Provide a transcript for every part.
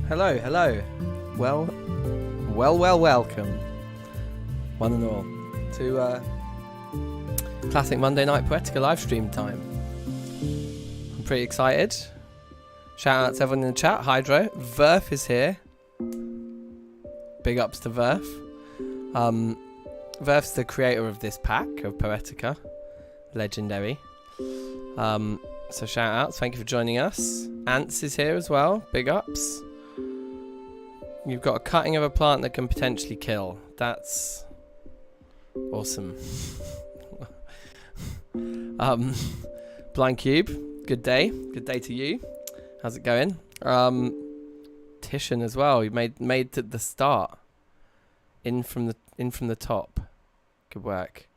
Hello, hello. Welcome, one and all, to classic Monday Night Poetica live stream time. I'm pretty excited. Shout out to everyone in the chat. Hydro. Verph is here. Big ups to Verph. Verph's the creator of this pack of Poetica. Legendary. So shout out. Thank you for joining us. Ants is here as well. Big ups. You've got a cutting of a plant that can potentially kill. That's awesome. Blind Cube, good day. Good day to you. How's it going? Titian as well. You made to the start. In from the top. Good work.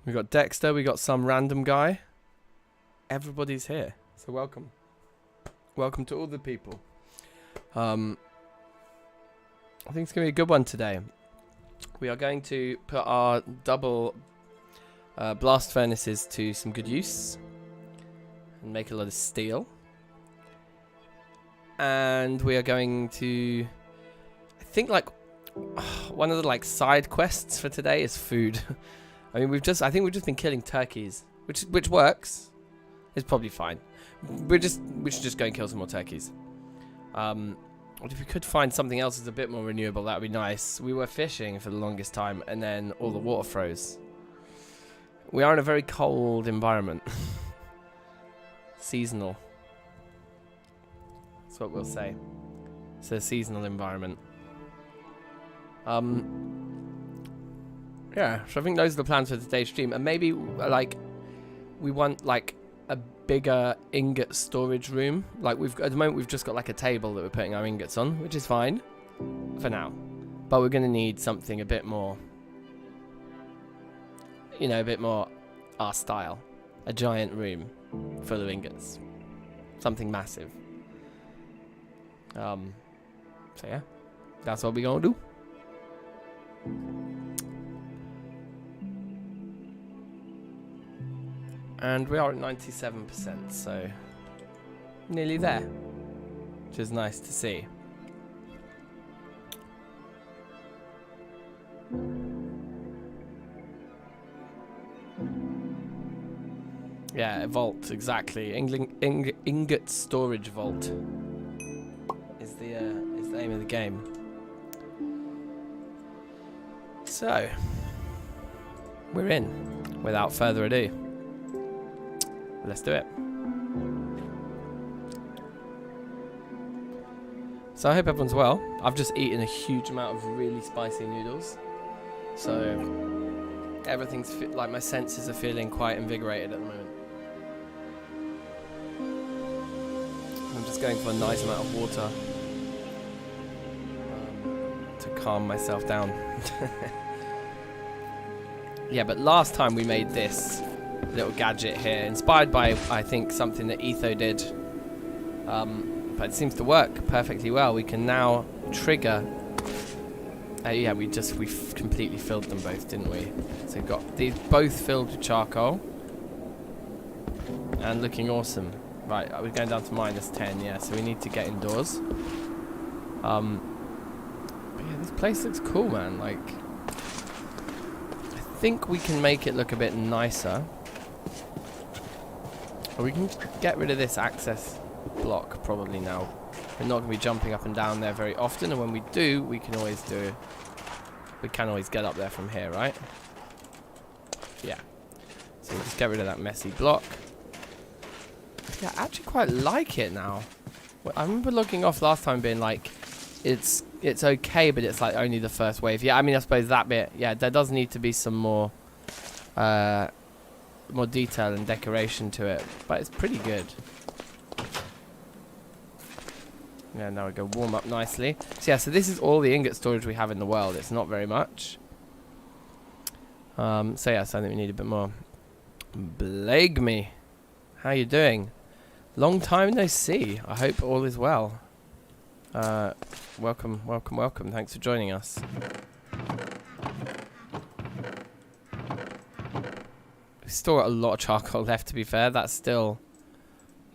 We got Dexter. We got some random guy. Everybody's here. So welcome. Welcome to all the people. I think it's going to be a good one today. We are going to put our double blast furnaces to some good use and make a lot of steel. And we are going to, I think, like one of the like side quests for today is food. I mean, I think we've just been killing turkeys, which works. It's probably fine. We should just go and kill some more turkeys. If we could find something else that's a bit more renewable, that would be nice. We were fishing for the longest time, and then all the water froze. We are in a very cold environment. Seasonal. That's what we'll say. It's a seasonal environment. Yeah, so I think those are the plans for today's stream. And maybe, like, we want, like, a bigger ingot storage room. Like, at the moment we've just got like a table that we're putting our ingots on, which is fine for now, but we're gonna need something a bit more, you know, a bit more our style. A giant room full of ingots, something massive. So yeah, that's what we're gonna do. And we are at 97%, so nearly there, which is nice to see. Yeah, a vault, exactly. Ingot storage vault is the name of the game. So, we're in, without further ado. Let's do it. So I hope everyone's well. I've just eaten a huge amount of really spicy noodles, so everything's like my senses are feeling quite invigorated at the moment. I'm just going for a nice amount of water to calm myself down. Yeah, but last time we made this little gadget here, inspired by, I think, something that Etho did, but it seems to work perfectly well. We can now trigger, yeah, we completely filled them both, didn't we? So we've got these both filled with charcoal and looking awesome. Right, we're going down to -10, yeah, so we need to get indoors. But yeah, this place looks cool, man. Like, I think we can make it look a bit nicer. We can get rid of this access block probably now. We're not going to be jumping up and down there very often, and when we do, we can always get up there from here, right? Yeah. So we'll just get rid of that messy block. Yeah, I actually quite like it now. I remember looking off last time being like, it's okay, but it's like only the first wave. Yeah, I mean, I suppose that bit, yeah, there does need to be some more detail and decoration to it, but it's pretty good. Yeah, now we go warm up nicely. So yeah, so this is all the ingot storage we have in the world. It's not very much. So yeah, so I think we need a bit more. Blagme, how you doing? Long time no see. I hope all is well. Welcome. Thanks for joining us. We still got a lot of charcoal left, to be fair. That's still,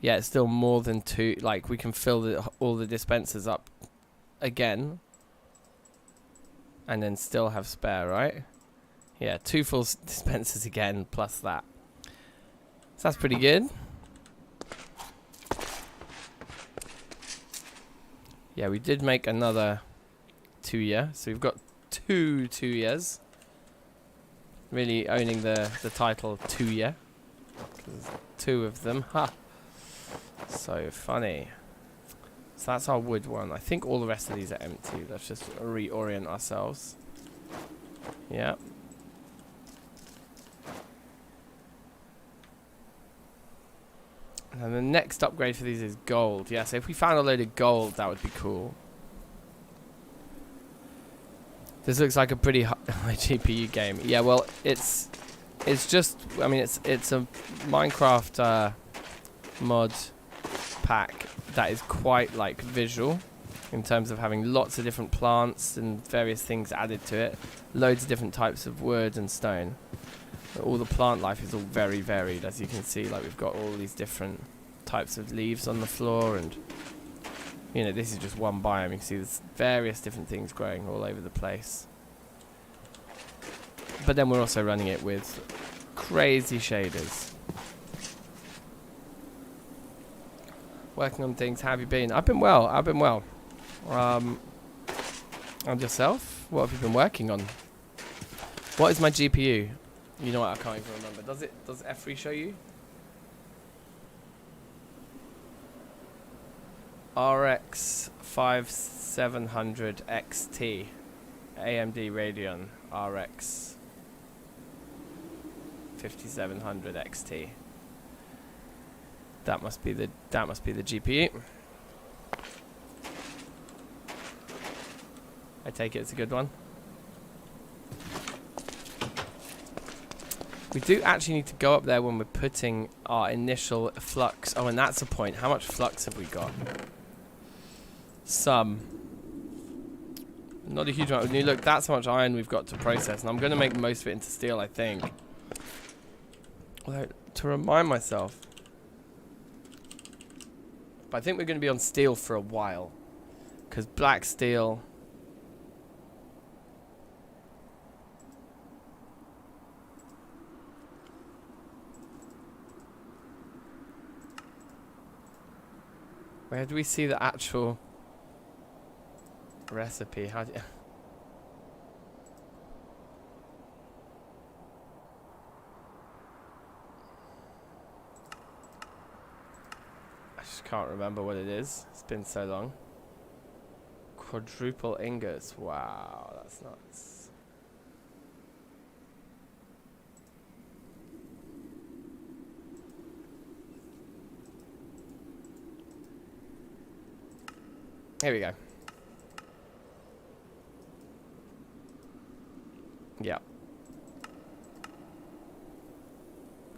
Yeah, it's still more than 2. Like, we can fill all the dispensers up again. And then still have spare, right? Yeah, 2 full dispensers again, plus that. So that's pretty good. Yeah, we did make another 2-year. So we've got 2 2-years. Really owning the title 2-year. 'Cause 2 of them. Ha! So funny. So that's our wood one. I think all the rest of these are empty. Let's just reorient ourselves. Yeah. And the next upgrade for these is gold. Yeah, so if we found a load of gold, that would be cool. This looks like a pretty high GPU game. Yeah, well, it's just, I mean, it's a Minecraft mod pack that is quite like visual in terms of having lots of different plants and various things added to it. Loads of different types of wood and stone. All the plant life is all very varied, as you can see. Like, we've got all these different types of leaves on the floor, and you know, this is just one biome. You can see there's various different things growing all over the place. But then we're also running it with crazy shaders. Working on things. How have you been? I've been well. I've been well. And yourself? What have you been working on? What is my GPU? You know what? I can't even remember. Does F3 show you? RX 5700 XT AMD Radeon RX 5700 XT. That must be the GPU. I take it it's a good one. We do actually need to go up there when we're putting our initial flux. Oh, and that's a point. How much flux have we got? Some. Not a huge amount. Look, that's how much iron we've got to process. And I'm going to make most of it into steel, I think. Although, to remind myself. But I think we're going to be on steel for a while. Because black steel... Where do we see the actual recipe? How do you... I just can't remember what it is. It's been so long. Quadruple ingots. Wow, that's nuts. Here we go. Yeah.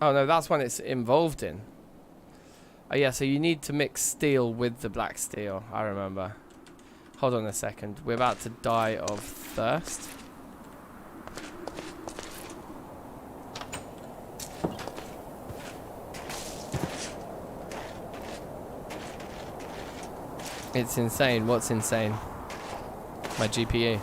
Oh no, that's one it's involved in. Oh yeah, so you need to mix steel with the black steel. I remember. Hold on a second. We're about to die of thirst. It's insane. What's insane? My GPU.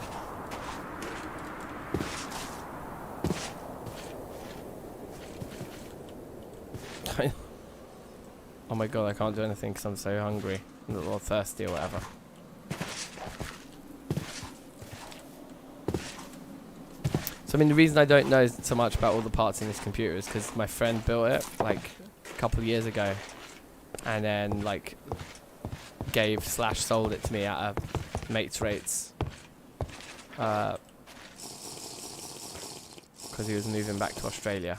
Oh my god, I can't do anything because I'm so hungry. Or thirsty or whatever. So I mean, the reason I don't know so much about all the parts in this computer is because my friend built it like a couple of years ago. And then like... gave/sold it to me at a mate's rates because he was moving back to Australia.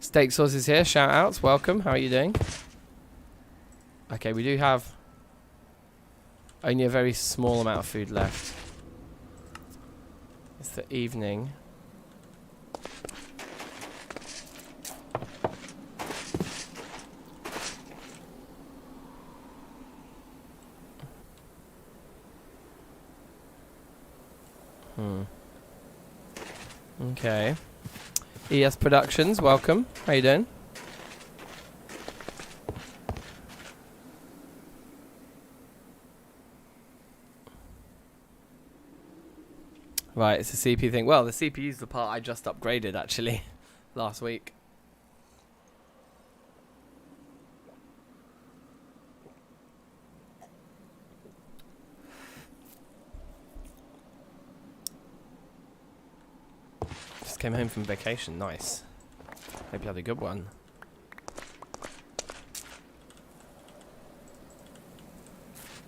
Steak Sauce is here. Shout outs. Welcome. How are you doing? Okay, we do have only a very small amount of food left. It's the evening. Okay. ES Productions, welcome. How you doing? Right, it's a CPU thing. Well, the CPU's the part I just upgraded, actually, last week. Just came home from vacation. Nice. Hope you had a good one.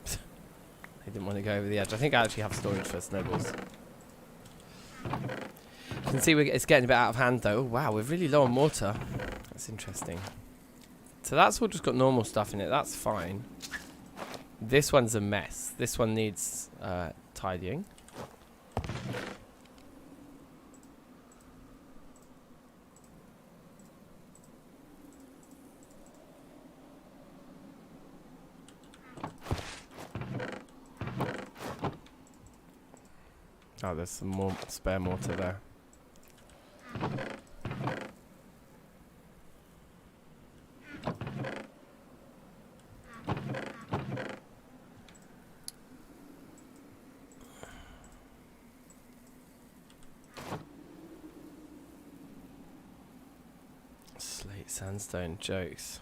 I didn't want to go over the edge. I think I actually have storage for snowballs. You can see it's getting a bit out of hand though. Oh, wow, we're really low on mortar. That's interesting. So that's all just got normal stuff in it. That's fine. This one's a mess. This one needs tidying. Oh, there's some more spare mortar there. Slate sandstone jokes.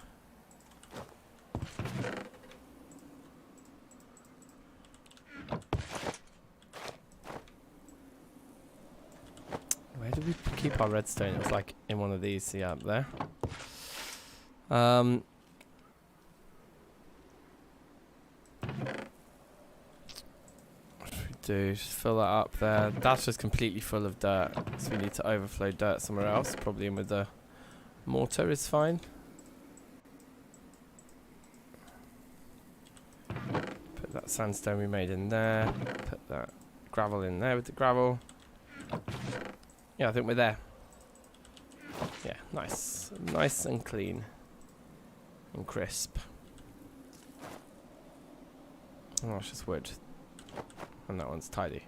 Where did we keep our redstone? It was like in one of these, yeah, up there. What should we do? Just fill that up there. That's just completely full of dirt, so we need to overflow dirt somewhere else. Probably in with the mortar is fine. Put that sandstone we made in there. Put that gravel in there with the gravel. Yeah, I think we're there. Yeah, nice. Nice and clean. And crisp. Oh, it's just wood. And that one's tidy.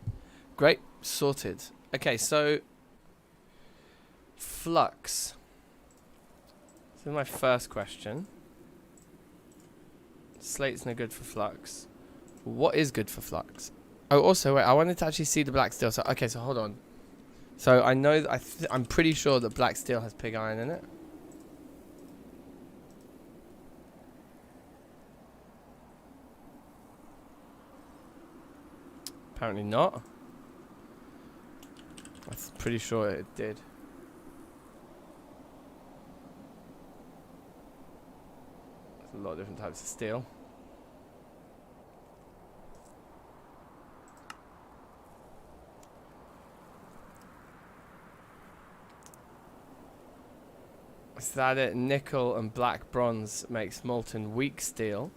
Great. Sorted. Okay, so... flux. This is my first question. Slate's no good for flux. What is good for flux? Oh, also, wait, I wanted to actually see the black steel. So, okay, so hold on. So I know that I'm pretty sure that black steel has pig iron in it. Apparently not. I'm pretty sure it did. There's a lot of different types of steel. Is that it? Nickel and black bronze makes molten weak steel.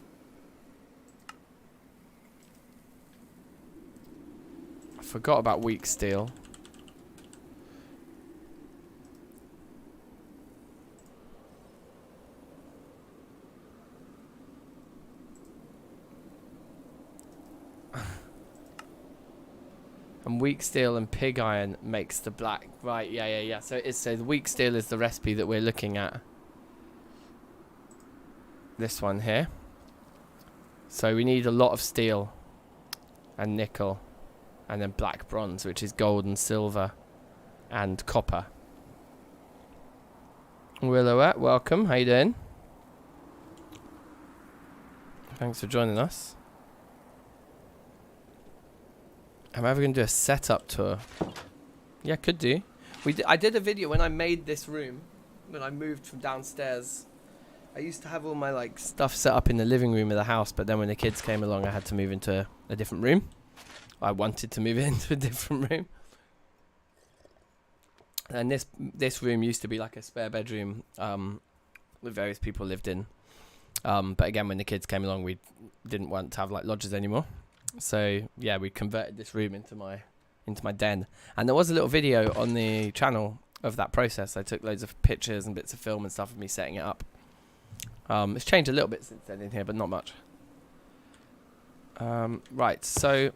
I forgot about weak steel. And weak steel and pig iron makes the black. Right, yeah. So the weak steel is the recipe that we're looking at. This one here. So we need a lot of steel and nickel and then black bronze, which is gold and silver and copper. Willowette, welcome. How you doing? Thanks for joining us. Am I ever going to do a setup tour? Yeah, could do. I did a video when I made this room, when I moved from downstairs. I used to have all my like stuff set up in the living room of the house, but then when the kids came along, I had to move into a different room. I wanted to move into a different room. And this room used to be like a spare bedroom that various people lived in. But again, when the kids came along, we didn't want to have like lodgers anymore. So yeah, we converted this room into my den, and there was a little video on the channel of that process. I took loads of pictures and bits of film and stuff of me setting it up. It's changed a little bit since then in here, but not much. Right, so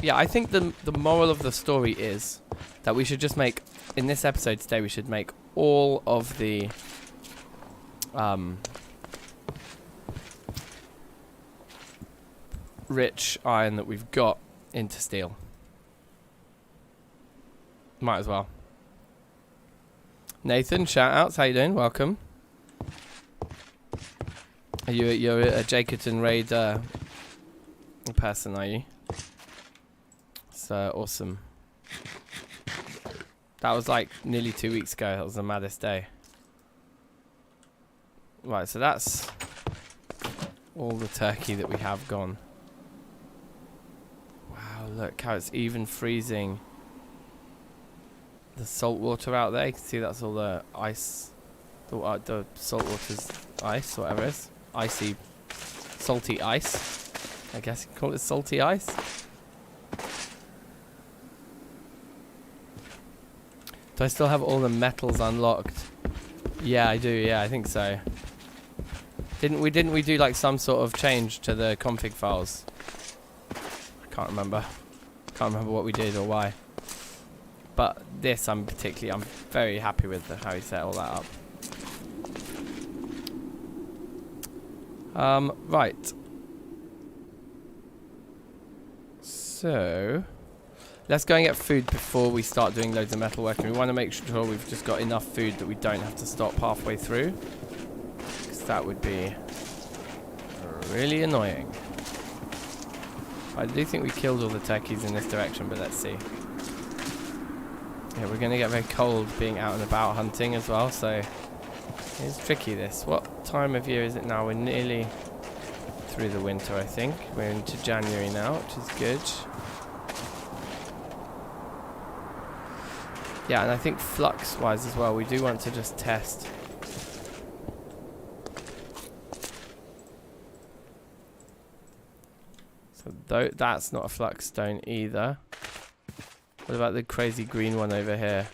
yeah, I think the moral of the story is that we should just make in this episode today, we should make all of the rich iron that we've got into steel. Might as well. Nathan, shout outs. How you doing? Welcome. You're a Jacoton raid person, are you? So awesome. That was like nearly 2 weeks ago. That was the maddest day. Right, so that's all the turkey that we have gone. Wow, look how it's even freezing the salt water out there. You can see that's all the ice. The salt water's ice, whatever it is. Icy, salty ice. I guess you can call it salty ice. Do I still have all the metals unlocked? Yeah, I do. Yeah, I think so. Didn't we do like some sort of change to the config files? I can't remember. Can't remember what we did or why. But this I'm very happy with how he set all that up. Right. So let's go and get food before we start doing loads of metalworking. We want to make sure we've just got enough food that we don't have to stop halfway through, because that would be really annoying. I do think we killed all the turkeys in this direction, but let's see. Yeah, we're going to get very cold being out and about hunting as well, so it's tricky this. What time of year is it now? We're nearly through the winter, I think. We're into January now, which is good. Yeah, and I think flux-wise as well, we do want to just test. So that's not a flux stone either. What about the crazy green one over here?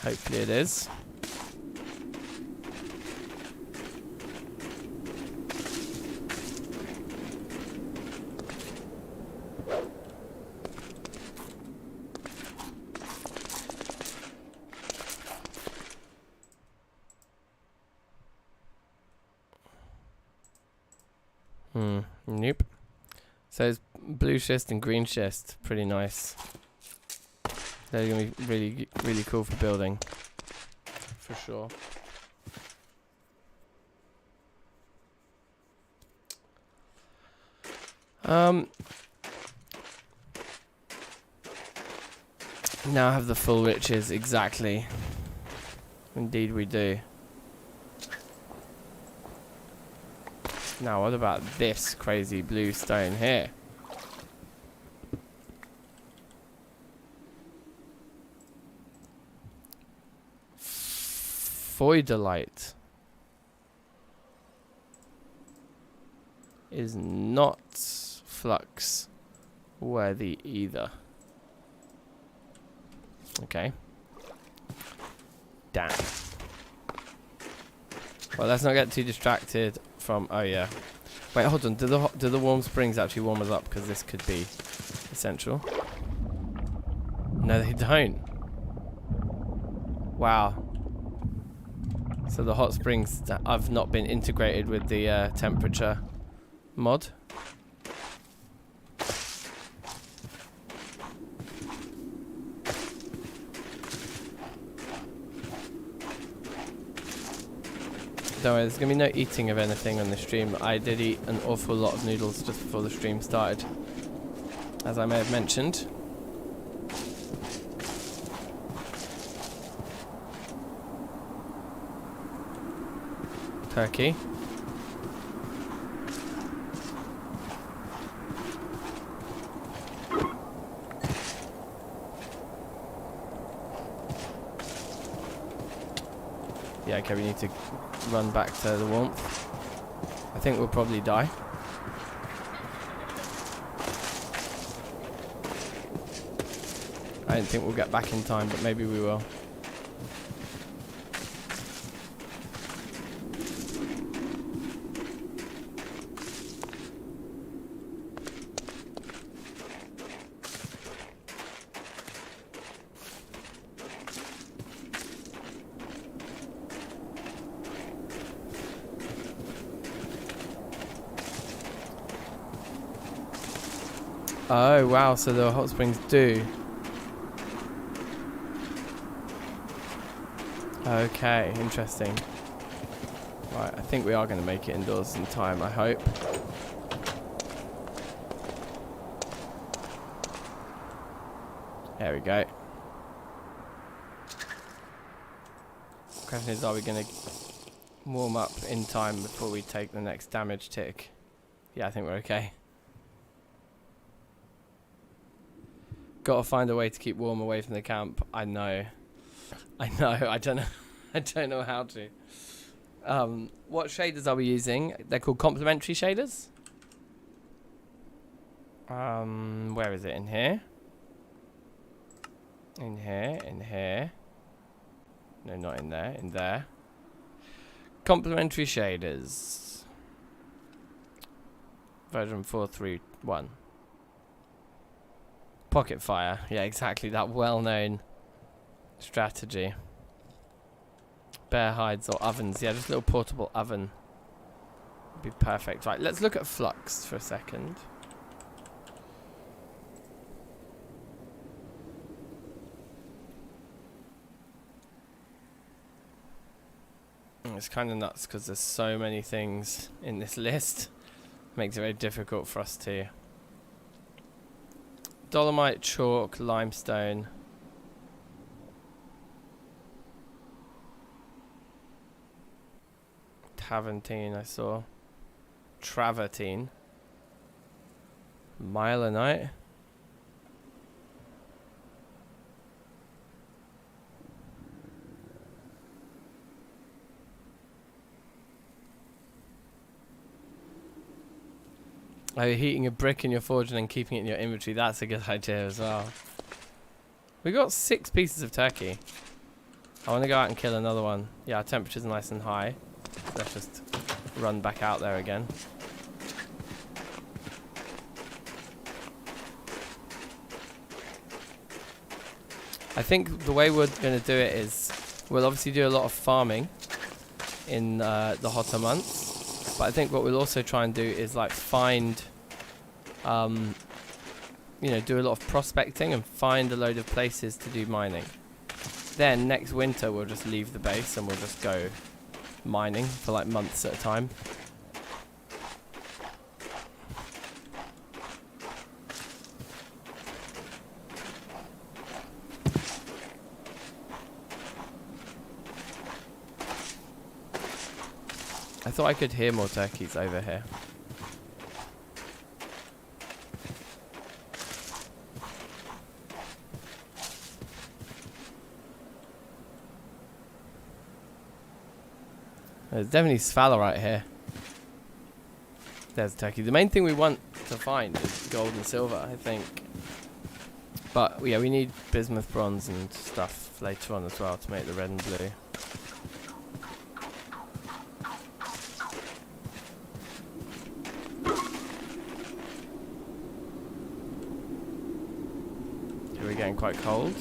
Hopefully it is. Nope. So it's blue schist and green schist. Pretty nice. They're going to be really, really cool for building. For sure. Now I have the full riches, exactly. Indeed we do. Now what about this crazy blue stone here? Feudalite is not flux worthy either. Okay. Damn. Well, let's not get too distracted from... Oh, yeah. Wait, hold on. Do the warm springs actually warm us up? Because this could be essential. No, they don't. Wow. So the hot springs have not been integrated with the temperature mod. Don't worry, there's going to be no eating of anything on the stream. I did eat an awful lot of noodles just before the stream started, as I may have mentioned. Turkey. Yeah, okay, we need to run back to the warmth. I think we'll probably die. I don't think we'll get back in time, but maybe we will. Oh wow, so the hot springs do. Okay, interesting. Right, I think we are going to make it indoors in time, I hope. There we go. Question is, are we going to warm up in time before we take the next damage tick? Yeah, I think we're okay. Gotta find a way to keep warm away from the camp. I know. I don't know. I don't know how to. What shaders are we using? They're called complementary shaders. Where is it? In here? In here, in here. No, not in there, in there. Complementary shaders. Version 4.3.1. Pocket fire. Yeah, exactly, that well-known strategy. Bear hides or ovens. Yeah, just a little portable oven would be perfect. Right, let's look at flux for a second. It's kind of nuts because there's so many things in this list. Makes it very difficult for us to... Dolomite, chalk, limestone. Taventine, I saw. Travertine. Myelinite. Oh, heating a brick in your forge and then keeping it in your inventory. That's a good idea as well. We got 6 pieces of turkey. I want to go out and kill another one. Yeah, our temperature's nice and high. Let's just run back out there again. I think the way we're going to do it is we'll obviously do a lot of farming in the hotter months. But I think what we'll also try and do is like find, you know, do a lot of prospecting and find a load of places to do mining. Then next winter we'll just leave the base and we'll just go mining for like months at a time. I thought I could hear more turkeys over here. There's definitely sphalerite here. There's a turkey. The main thing we want to find is gold and silver, I think. But yeah, we need bismuth, bronze and stuff later on as well to make the red and blue. We're getting quite cold.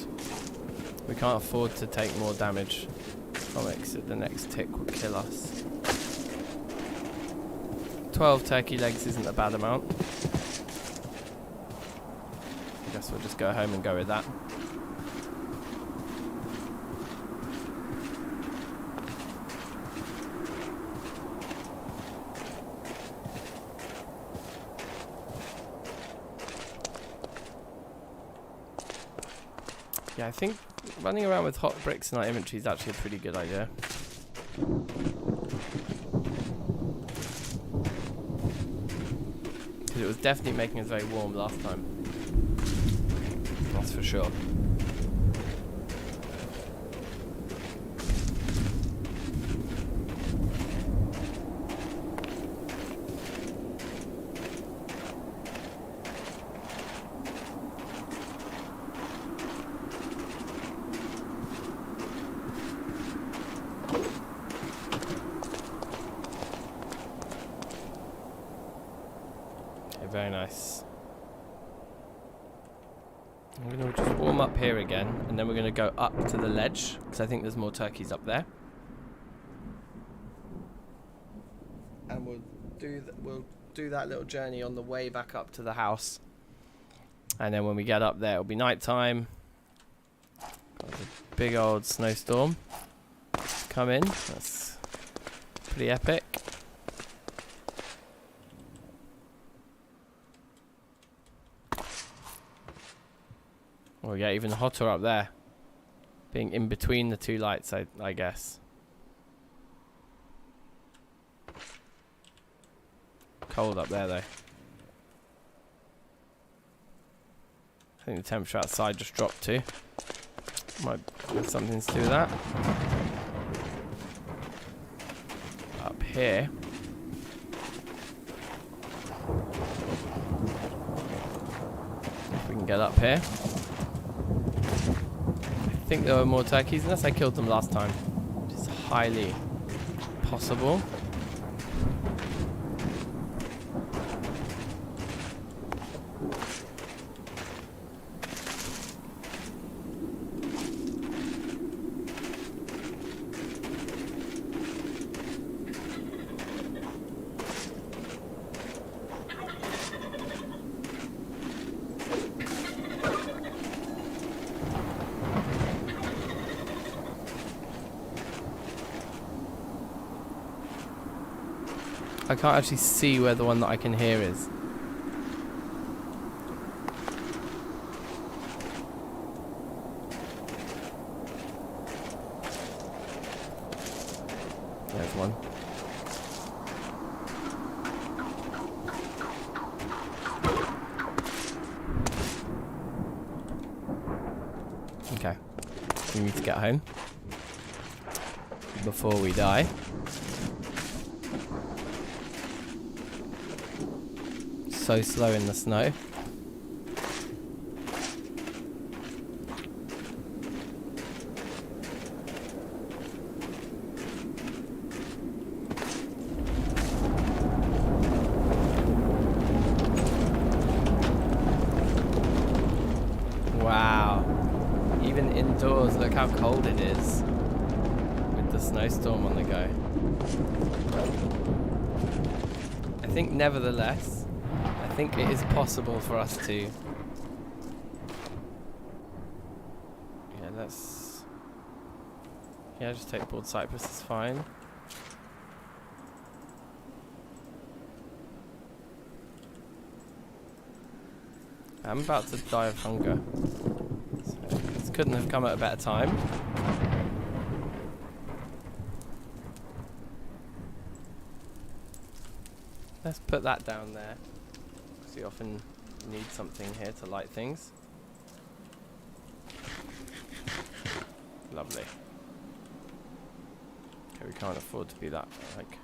We can't afford to take more damage from it because the next tick will kill us. 12 turkey legs isn't a bad amount. I guess we'll just go home and go with that. Yeah, I think running around with hot bricks in our inventory is actually a pretty good idea. Because it was definitely making us very warm last time. That's for sure. Very nice. I'm going to just warm up here again, and then we're going to go up to the ledge, because I think there's more turkeys up there. And we'll do that little journey on the way back up to the house. And then when we get up there, it'll be night time. Got a big old snowstorm come in. That's pretty epic. Oh yeah, even hotter up there. Being in between the two lights, I guess. Cold up there though. I think the temperature outside just dropped too. Might have something to do with that. Up here. If we can get up here. I think there were more turkeys, unless I killed them last time. Which is highly possible. I can't actually see where the one that I can hear is. There's one. Okay. We need to get home before we die. So slow in the snow. Wow. Even indoors, look how cold it is with the snowstorm on the go. I think nevertheless, I think it is possible for us to... Yeah, let's... Yeah, just take board cypress, it's fine. I'm about to die of hunger. So this couldn't have come at a better time. Let's put that down there. You often need something here to light things. Lovely. Okay, we can't afford to be that, like...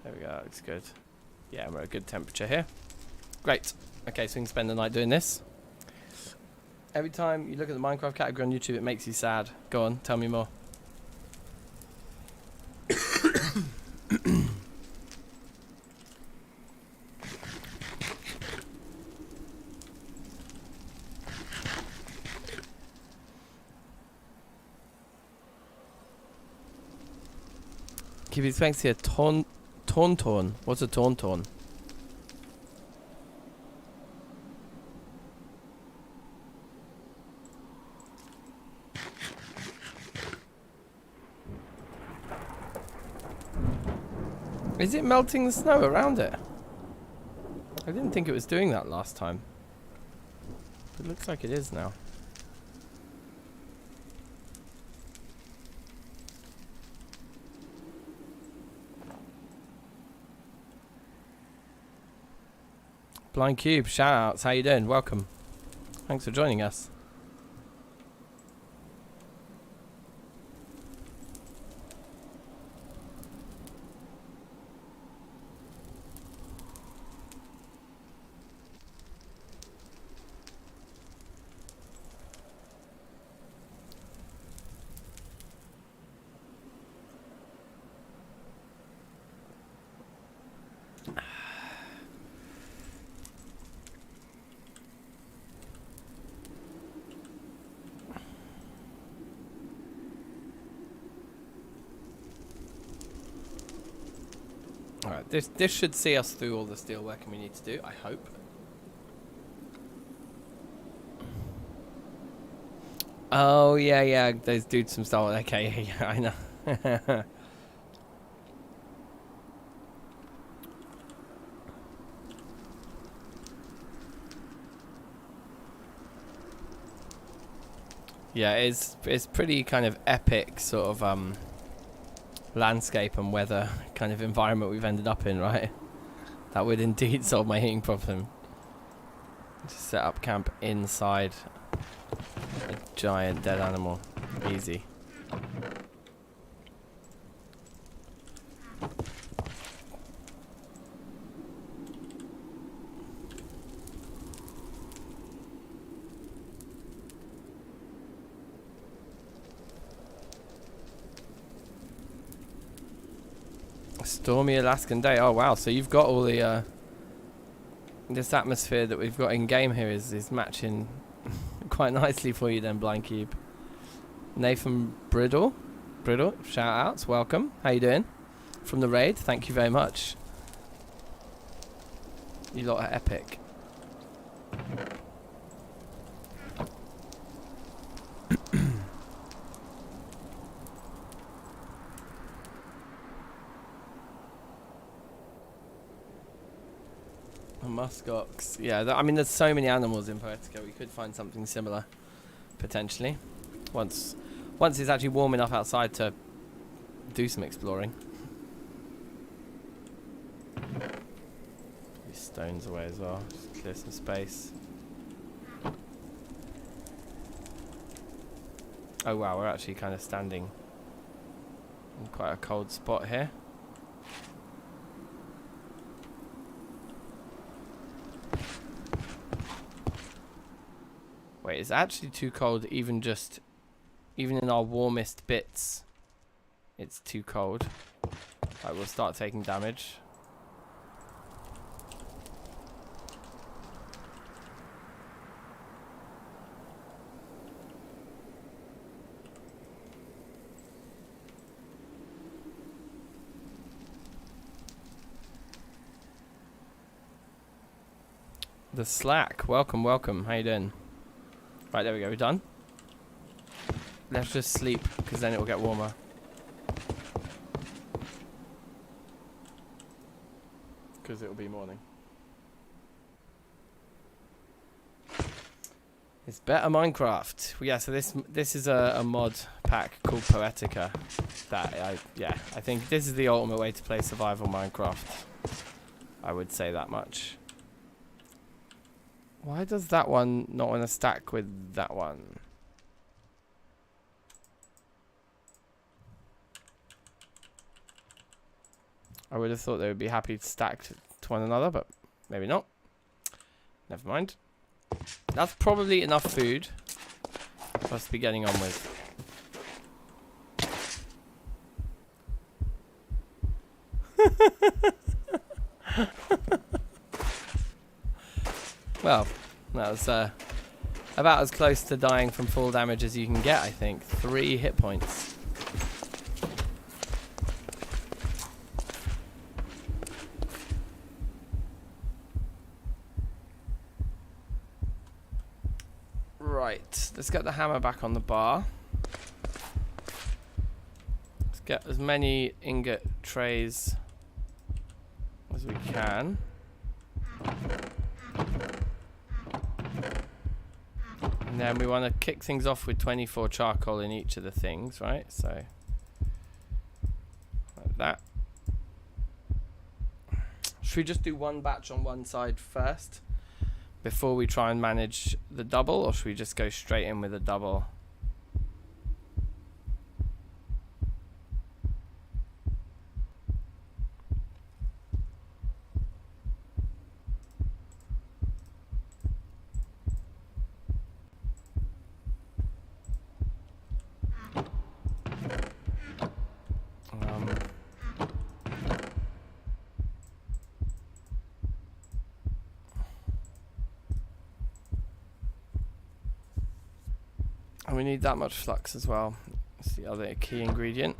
There we go, that looks good. Yeah, we're at a good temperature here. Great. Okay, so we can spend the night doing this. Every time you look at the Minecraft category on YouTube, it makes you sad. Go on, tell me more. Give you thanks here. Tauntaun. What's a tauntaun? Is it melting the snow around it? I didn't think it was doing that last time. It looks like it is now. Blind Cube, shout outs, how you doing? Welcome. Thanks for joining us. Alright, this should see us through all the steel working we need to do, I hope. Oh, yeah, yeah. Those dudes from Star Wars. Okay, yeah, I know. Yeah, it's pretty kind of epic sort of landscape and weather kind of environment we've ended up in, right? That would indeed solve my heating problem. Just set up camp inside a giant dead animal. Easy. A stormy Alaskan day. Oh wow, so you've got all the this atmosphere that we've got in game here is matching quite nicely for you then, Blind Cube. Nathan Brittle, shout outs, welcome. How you doing? From the raid, thank you very much. You lot are epic. Muskox. Yeah, I mean, there's so many animals in Poetica. We could find something similar, potentially. Once it's actually warm enough outside to do some exploring. These stones away as well. Just clear some space. Oh wow, we're actually kind of standing in quite a cold spot here. Wait, it's actually too cold even in our warmest bits. It's too cold. Right, we'll start taking damage. The Slack, welcome, welcome. How you doing? Right, there we go, we're done. Let's just sleep, because then it will get warmer. Because it will be morning. It's better Minecraft. Yeah, so this is a mod pack called Poetica. I think this is the ultimate way to play survival Minecraft. I would say that much. Why does that one not want to stack with that one? I would have thought they would be happy to stack to one another, but maybe not. Never mind. That's probably enough food for us to be getting on with. Well, that was about as close to dying from full damage as you can get, I think. 3 hit points. Right, let's get the hammer back on the bar. Let's get as many ingot trays as we can. And then we want to kick things off with 24 charcoal in each of the things, right? So, like that. Should we just do one batch on one side first before we try and manage the double, or should we just go straight in with a double? And we need that much flux as well. That's the other key ingredient.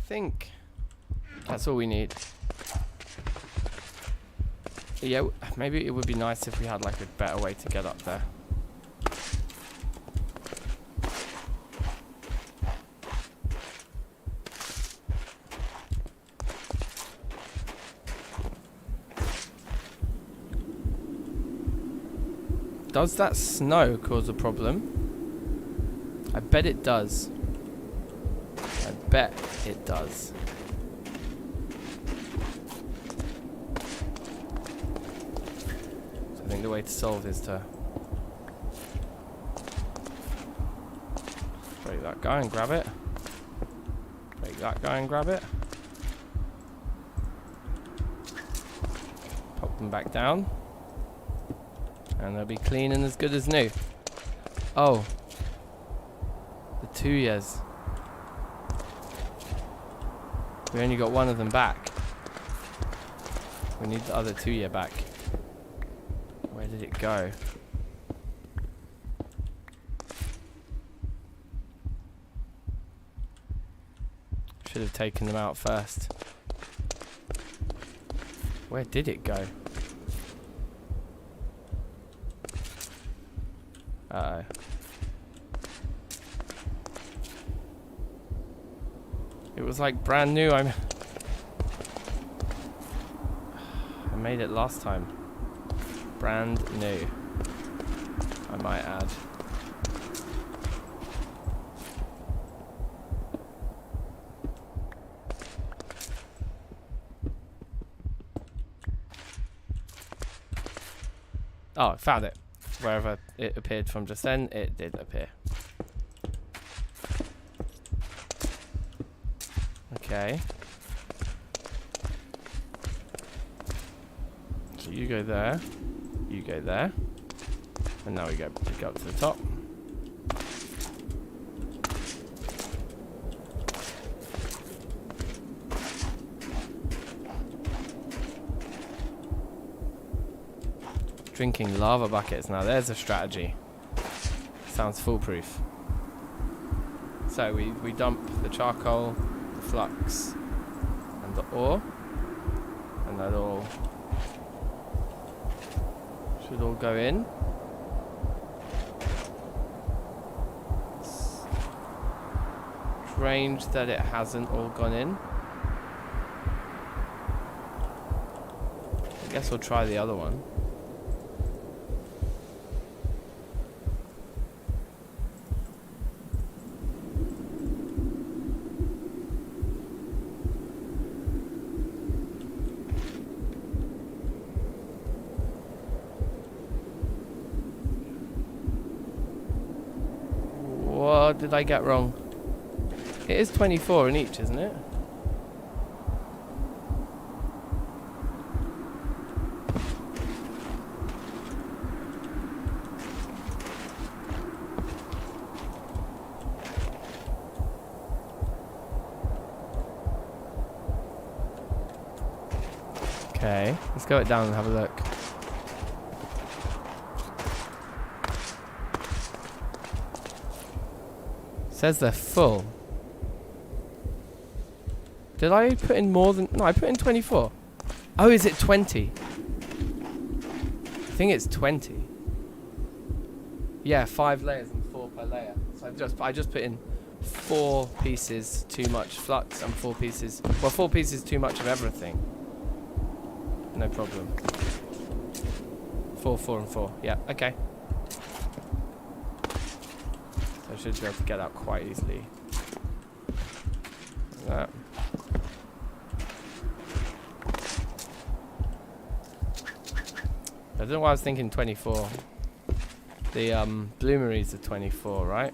think that's all we need. Yeah, maybe it would be nice if we had like a better way to get up there. Does that snow cause a problem? I bet it does. I bet it does. So I think the way to solve is to break that guy and grab it. Break that guy and grab it. Pop them back down. And they'll be clean and as good as new. Oh. The 2 years. We only got one of them back. We need the other 2 year back. Where did it go? Should have taken them out first. Where did it go? Uh-oh. It was like brand new. I made it last time. Brand new, I might add. Oh, I found it. Wherever it appeared from just then, it did appear. Okay. So you go there, you go there, and now we go up to the top. Drinking lava buckets. Now there's a strategy. Sounds foolproof. So we dump the charcoal, the flux, and the ore, and that all should all go in. It's strange that it hasn't all gone in. I guess we'll try the other one. What did I get wrong? It is 24 in each, isn't it? Okay, let's go it down and have a look. Says they're full. Did I put in more than... No, I put in 24. Oh, is it 20? I think it's 20. Yeah, 5 layers and 4 per layer. So I just put in 4 pieces too much flux and 4 pieces... Well, 4 pieces too much of everything. No problem. 4, 4 and 4. Yeah, okay. I should be able to get out quite easily. Like that. I don't know why I was thinking 24. The bloomeries are 24, right?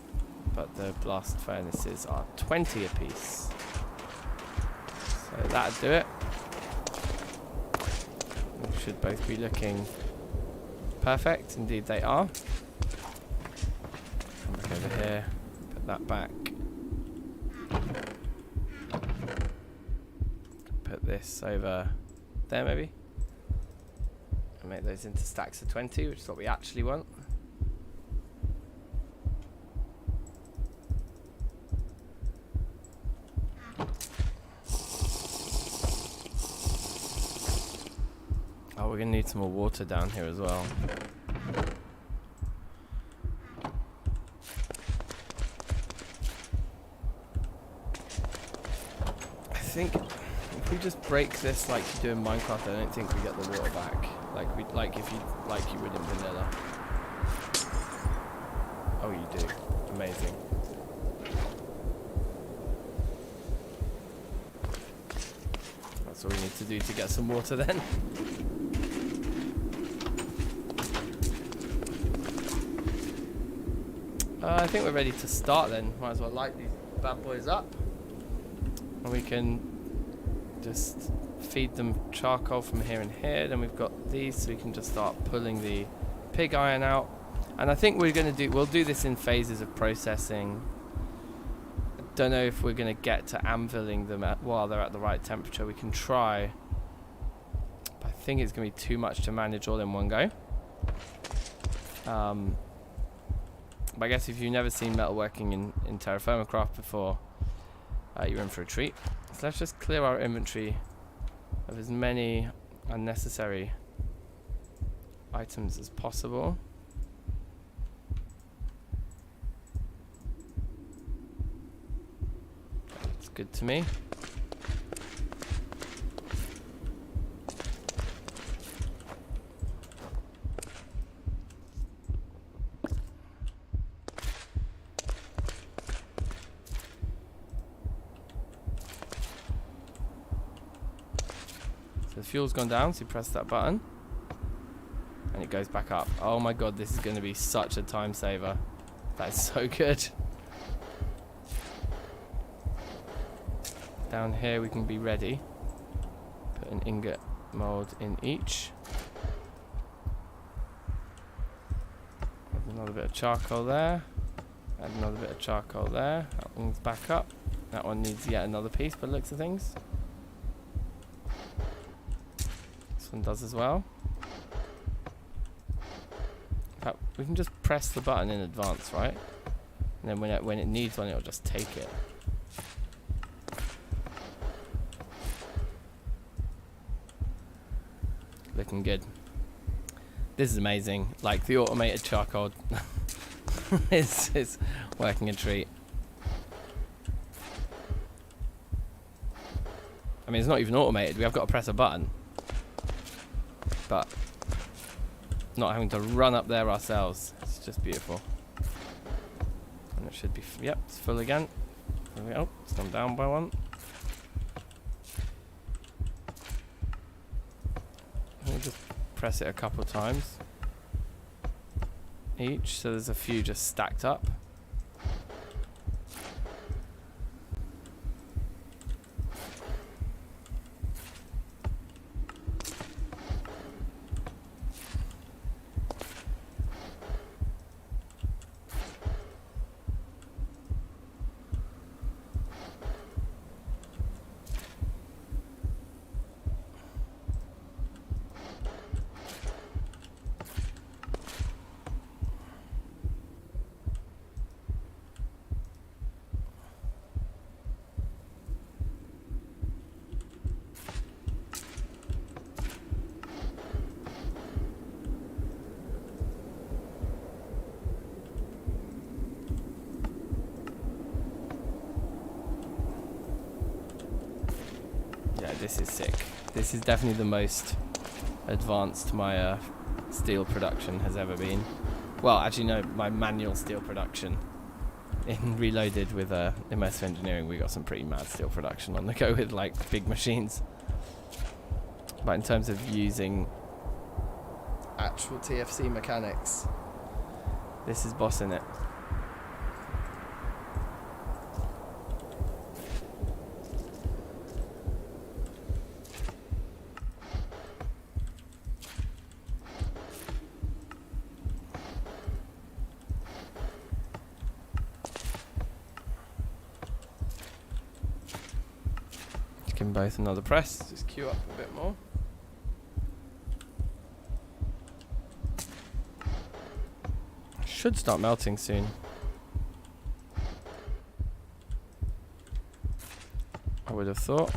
But the blast furnaces are 20 apiece. So that'd do it. We should both be looking perfect. Indeed they are. Come back over here. Put that back. Put this over there maybe. And make those into stacks of 20, which is what we actually want. Oh, we're going to need some more water down here as well. I think if we just break this like you do in Minecraft, I don't think we get the water back. Like you would in vanilla. Oh, you do. Amazing. That's all we need to do to get some water then. I think we're ready to start then. Might as well light these bad boys up. And we can just feed them charcoal from here and here. Then we've got these, so we can just start pulling the pig iron out. And I think we'll do this in phases of processing. I don't know if we're going to get to anviling them while they're at the right temperature. We can try. But I think it's going to be too much to manage all in one go. But I guess if you've never seen metalworking in Terrafirmacraft before, you're in for a treat. So let's just clear our inventory of as many unnecessary items as possible. That's good to me. The fuel's gone down, so you press that button and it goes back up. Oh my god, this is going to be such a time saver. That's so good. Down here we can be ready. Put an ingot mold in each. Add another bit of charcoal there. Add another bit of charcoal there. That one's back up. That one needs yet another piece by the looks of things. One does as well. In fact, we can just press the button in advance, right? And then when it needs one, it'll just take it. Looking good. This is amazing. Like the automated charcoal is working a treat. I mean, it's not even automated. We have got to press a button. But not having to run up there ourselves. It's just beautiful. And it should be, yep, it's full again. There we go. It's gone down by one. We'll just press it a couple of times each, so there's a few just stacked up. This is sick. This is definitely the most advanced my steel production has ever been. Well, actually no, my manual steel production. In Reloaded with Immersive Engineering, we got some pretty mad steel production on the go with like big machines. But in terms of using actual TFC mechanics, this is bossing it. Give them both another press, just queue up a bit more. Should start melting soon. I would have thought.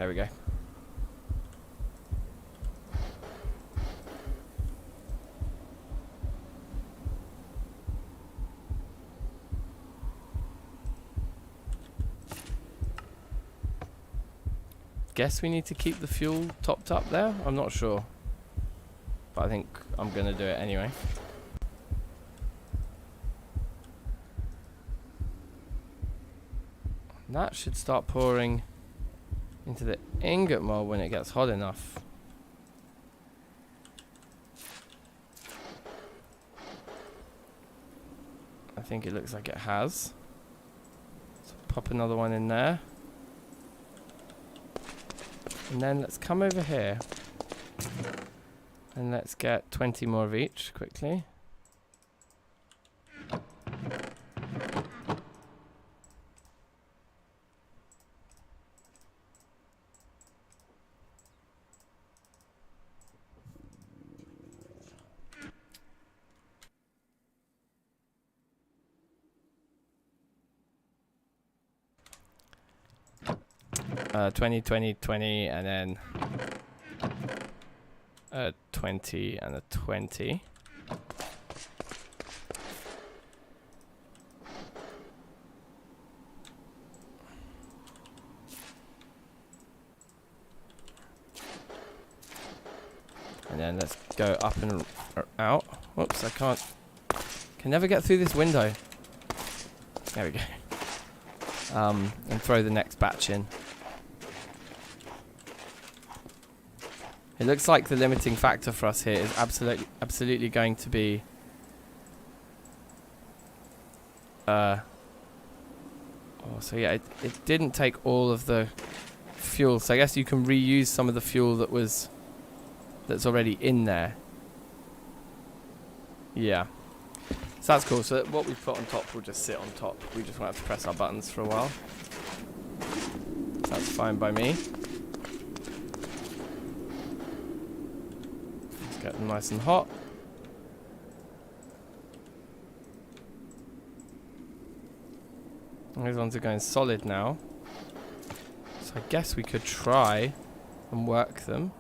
There we go. Guess we need to keep the fuel topped up there? I'm not sure. But I think I'm going to do it anyway. And that should start pouring into the ingot mold when it gets hot enough. I think it looks like it has. So pop another one in there. And then let's come over here. And let's get 20 more of each quickly. Uh, 20, 20, 20, and then 20 and a 20. And then let's go up and out. Whoops, I can never get through this window. There we go. And throw the next batch in. It looks like the limiting factor for us here is absolutely going to be so yeah, it didn't take all of the fuel, so I guess you can reuse some of the fuel that's already in there. Yeah, so that's cool. So what we've put on top will just sit on top. We just won't have to press our buttons for a while. That's fine by me. Get them nice and hot. These ones are going solid now. So I guess we could try and work them.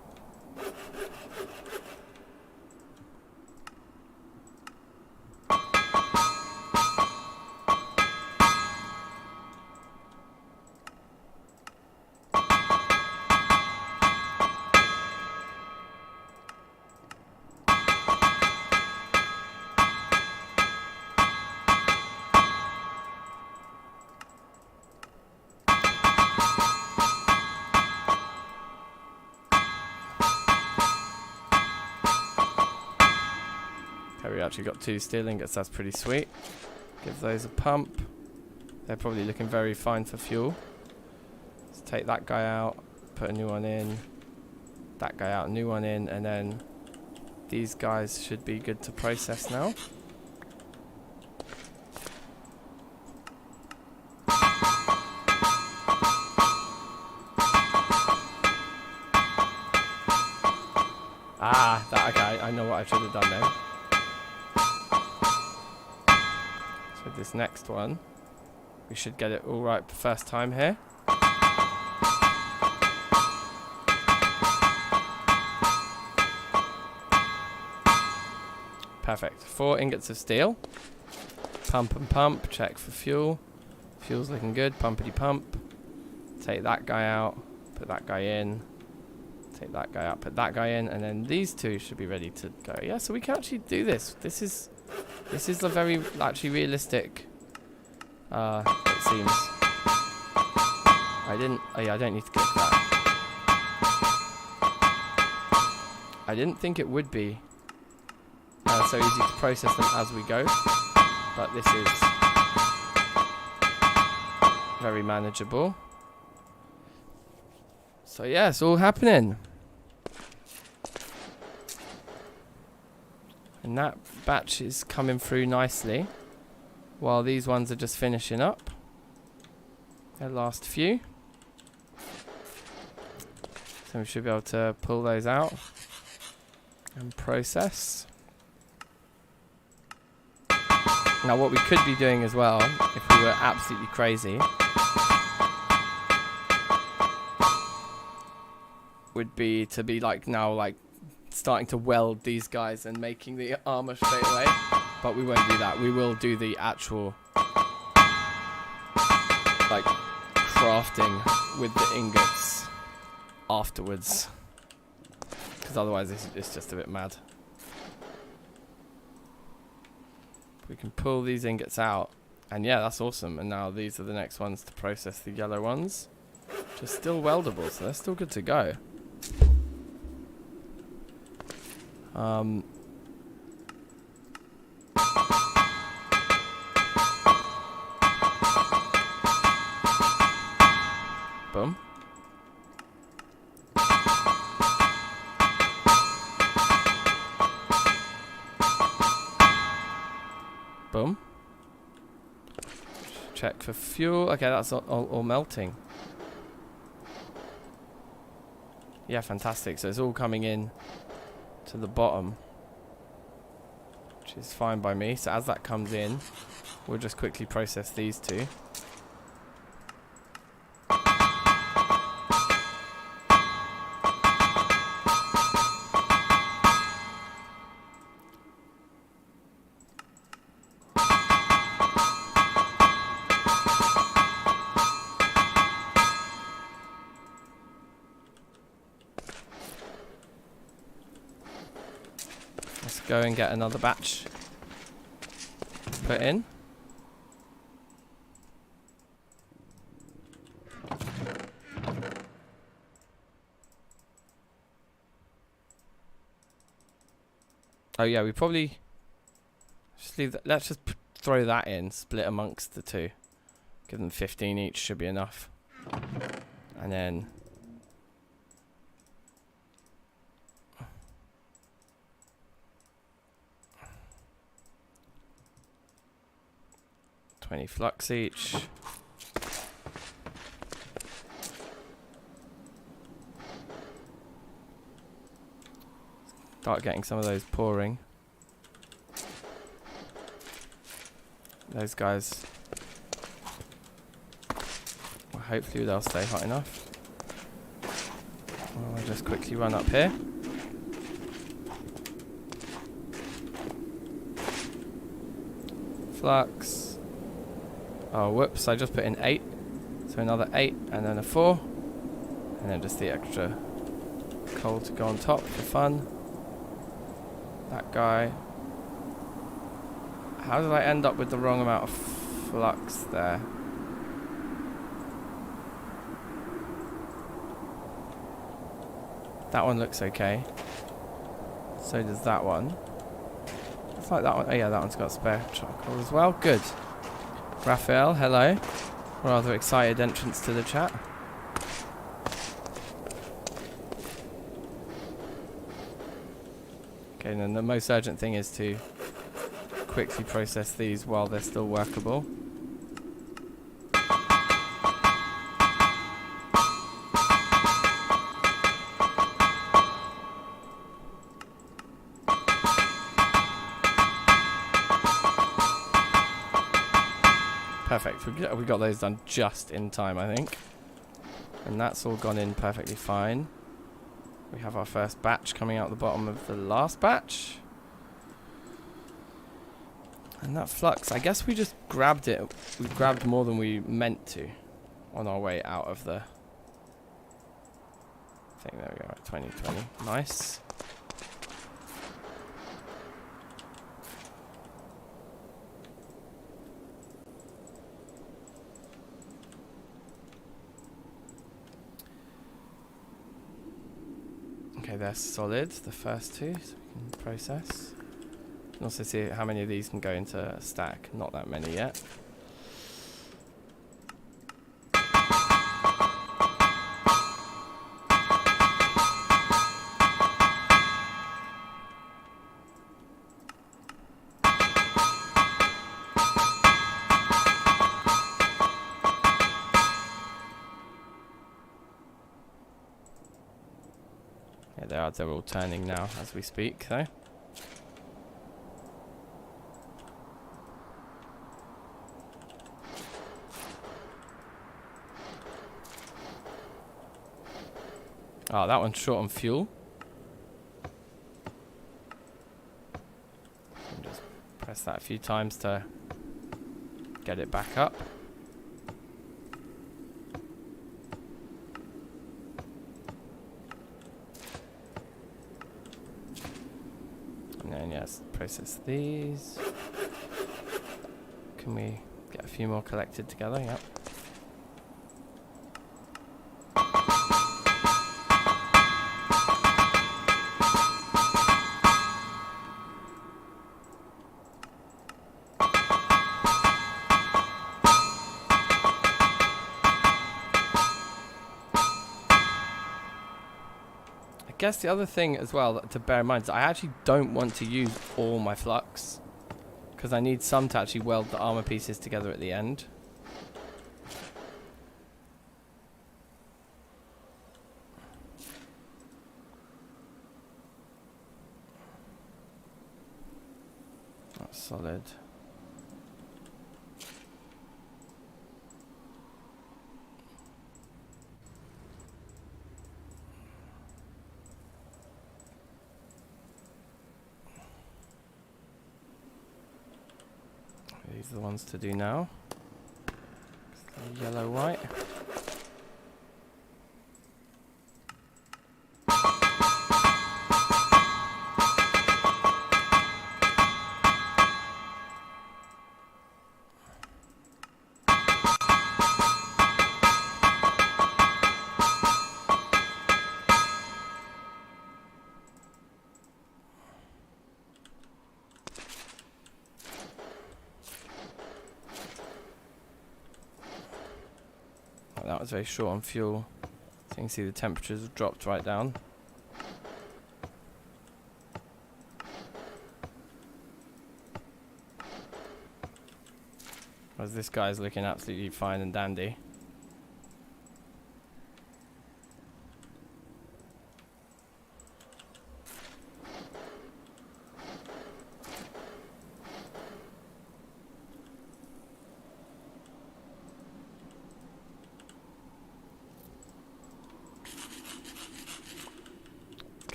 We actually got 2 steel ingots, that's pretty sweet. Give those a pump. They're probably looking very fine for fuel. Let's take that guy out, put a new one in. That guy out, new one in, and then these guys should be good to process now. Okay, I know what I should have done then. So this next one, we should get it all right the first time here. Perfect. 4 ingots of steel. Pump and pump, check for fuel. Fuel's looking good, pumpity pump. Take that guy out, put that guy in. Take that guy out, put that guy in, and then these 2 should be ready to go. Yeah, so we can actually do this. This is a very actually realistic. It seems. I don't need to click that. I didn't think it would be so easy to process them as we go, but this is very manageable. So yeah, it's all happening. And that batch is coming through nicely, while these ones are just finishing up their last few. So we should be able to pull those out and process. Now what we could be doing as well, if we were absolutely crazy, would be to be like now like starting to weld these guys and making the armor straight away. But we won't do that. We will do the actual like crafting with the ingots afterwards. Because otherwise it's just a bit mad. We can pull these ingots out. And yeah, that's awesome. And now these are the next ones to process, the yellow ones. Which are still weldable, so they're still good to go. Boom. Boom. Check for fuel. Okay, that's all melting. Yeah, fantastic. So it's all coming in to the bottom, which is fine by me. So as that comes in, we'll just quickly process these two. Let's go and get another batch put in. Oh yeah, we probably just leave that. Let's just throw that in, split amongst the two. Give them 15 each, should be enough. And then 20 flux each. Start getting some of those pouring. Those guys, well, hopefully they'll stay hot enough. I'll just quickly run up here. Flux. Oh, whoops, I just put in 8. So another 8 and then a 4. And then just the extra coal to go on top for fun. That guy. How did I end up with the wrong amount of flux there? That one looks okay. So does that one. It's like that one. Oh yeah, that one's got spare charcoal as well. Good. Raphael, hello. Rather excited entrance to the chat. Okay, and then the most urgent thing is to quickly process these while they're still workable. Perfect. We got those done just in time, I think. And that's all gone in perfectly fine. We have our first batch coming out the bottom of the last batch. And that flux, I guess we just grabbed it. We grabbed more than we meant to on our way out of the... I think there we go, 2020. Nice. Okay, they're solid, the first two, so we can process. You can also see how many of these can go into a stack. Not that many yet. Yeah, they're all turning now as we speak, though. Oh, that one's short on fuel. Just press that a few times to get it back up. And then, yes, process these. Can we get a few more collected together? Yep. I guess the other thing as well to bear in mind is I actually don't want to use all my flux because I need some to actually weld the armor pieces together at the end. That's solid. These are the ones to do now. Yellow, white. That was very short on fuel. So you can see the temperatures have dropped right down. Whereas this guy's looking absolutely fine and dandy.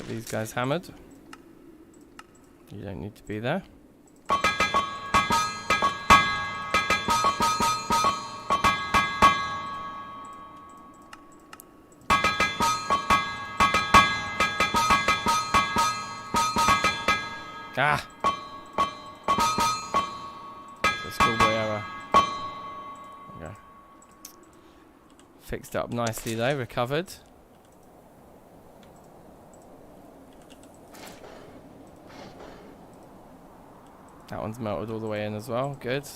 These guys hammered. You don't need to be there. Ah! It's a schoolboy error. Okay. Fixed it up nicely though, recovered. That one's melted all the way in as well, good.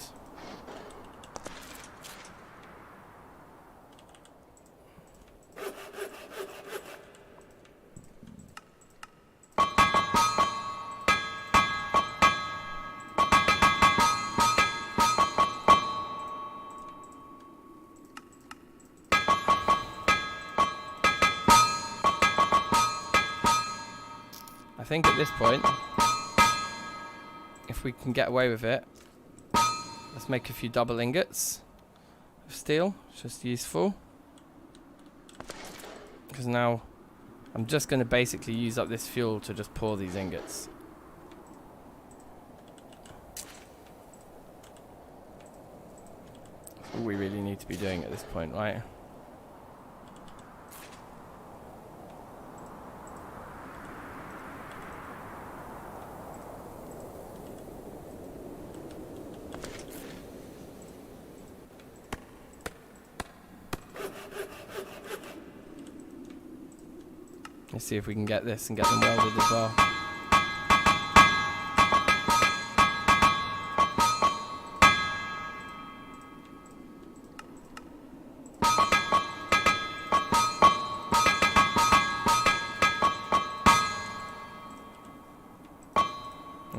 I think at this point, if we can get away with it, let's make a few double ingots of steel. It's just useful. Because now I'm just going to basically use up this fuel to just pour these ingots. That's all we really need to be doing at this point, right? Let's see if we can get this and get them welded as well.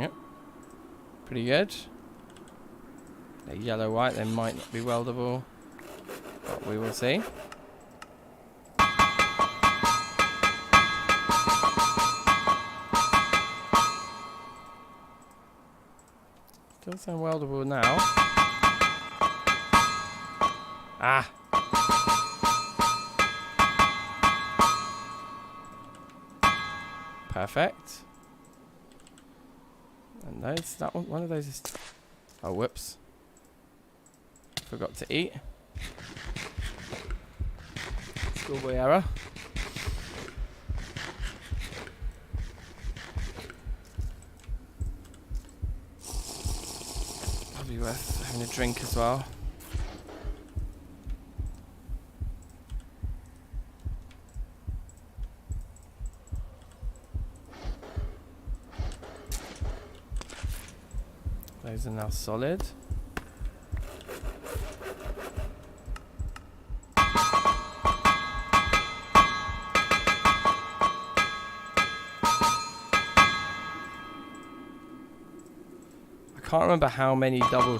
Yep, pretty good. They're yellow white, they might not be weldable, but we will see. Still sound weldable now. Ah! Perfect. And those, that one of those is... Oh, whoops. Forgot to eat. Schoolboy error. Probably worth having a drink as well. Those are now solid. I can't remember how many double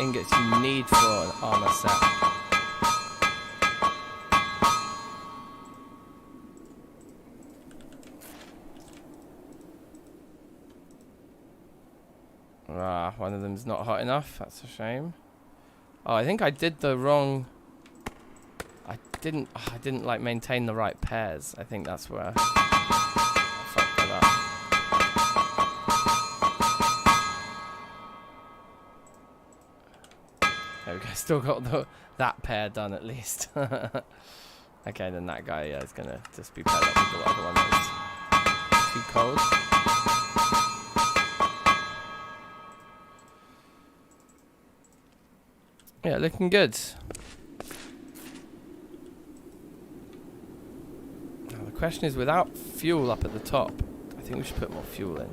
ingots you need for an armor set. Ah, one of them's not hot enough. That's a shame. Oh, I think I did the wrong... I didn't like maintain the right pairs. I think that's where I fucked that up. There we go. Still got that pair done at least. Okay, then that guy is gonna just be paired up with the other one that's too cold. Yeah, looking good. Now the question is, without fuel up at the top, I think we should put more fuel in.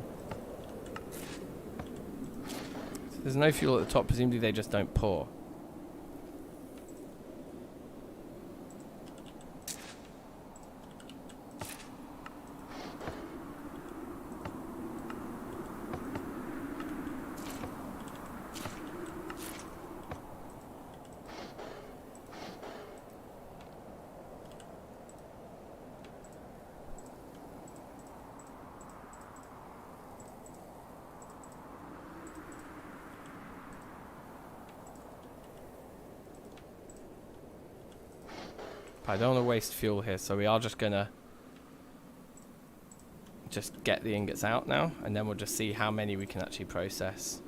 So there's no fuel at the top, presumably they just don't pour. I don't want to waste fuel here, so we are just gonna just get the ingots out now, and then we'll just see how many we can actually process.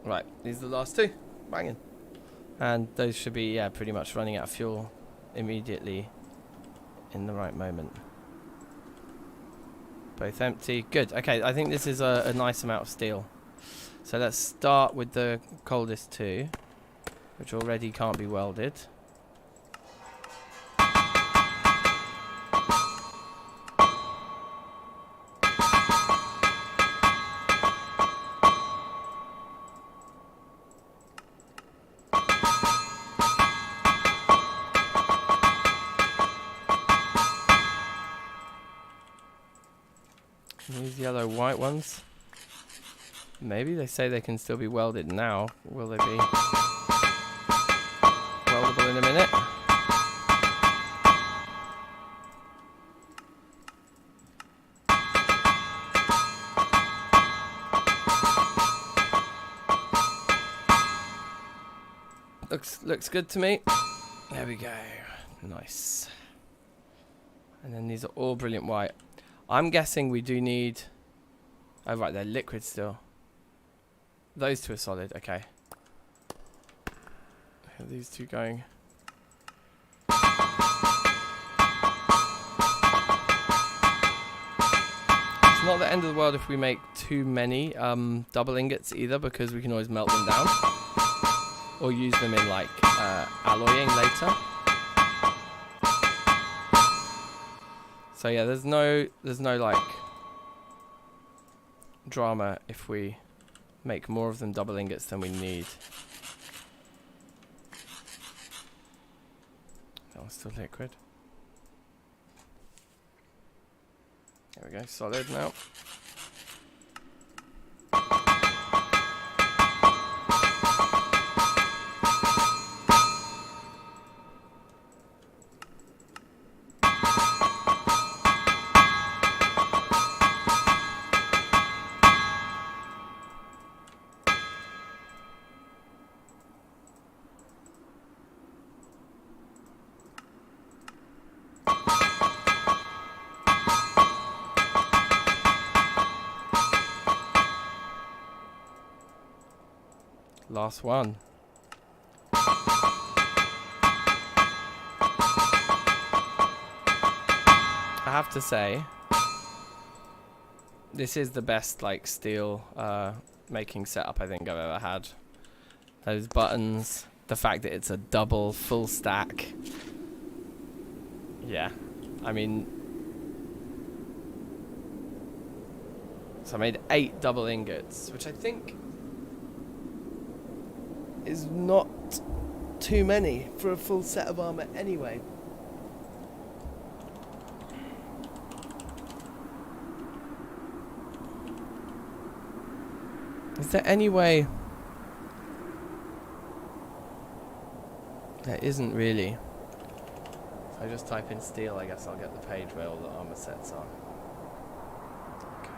Right, these are the last two. Banging. And those should be, yeah, pretty much running out of fuel immediately in the right moment. Both empty. Good. Okay, I think this is a nice amount of steel. So let's start with the coldest two, which already can't be welded. These yellow white ones. Maybe they say they can still be welded now. Will they be weldable in a minute? Looks good to me. There we go. Nice. And then these are all brilliant white. I'm guessing we do need... Oh, right, they're liquid still. Those two are solid, okay. Are these two going? It's not the end of the world if we make too many double ingots either, because we can always melt them down. Or use them in, like, alloying later. So yeah, there's no like drama if we make more of them double ingots than we need. That one's still liquid. There we go, solid now. Last one. I have to say, this is the best like steel making setup I think I've ever had. Those buttons, the fact that it's a double full stack. Yeah, I mean, so I made 8 double ingots, which I think is not too many for a full set of armor anyway. Is there any way? There isn't really. If I just type in steel, I guess I'll get the page where all the armor sets are. Okay.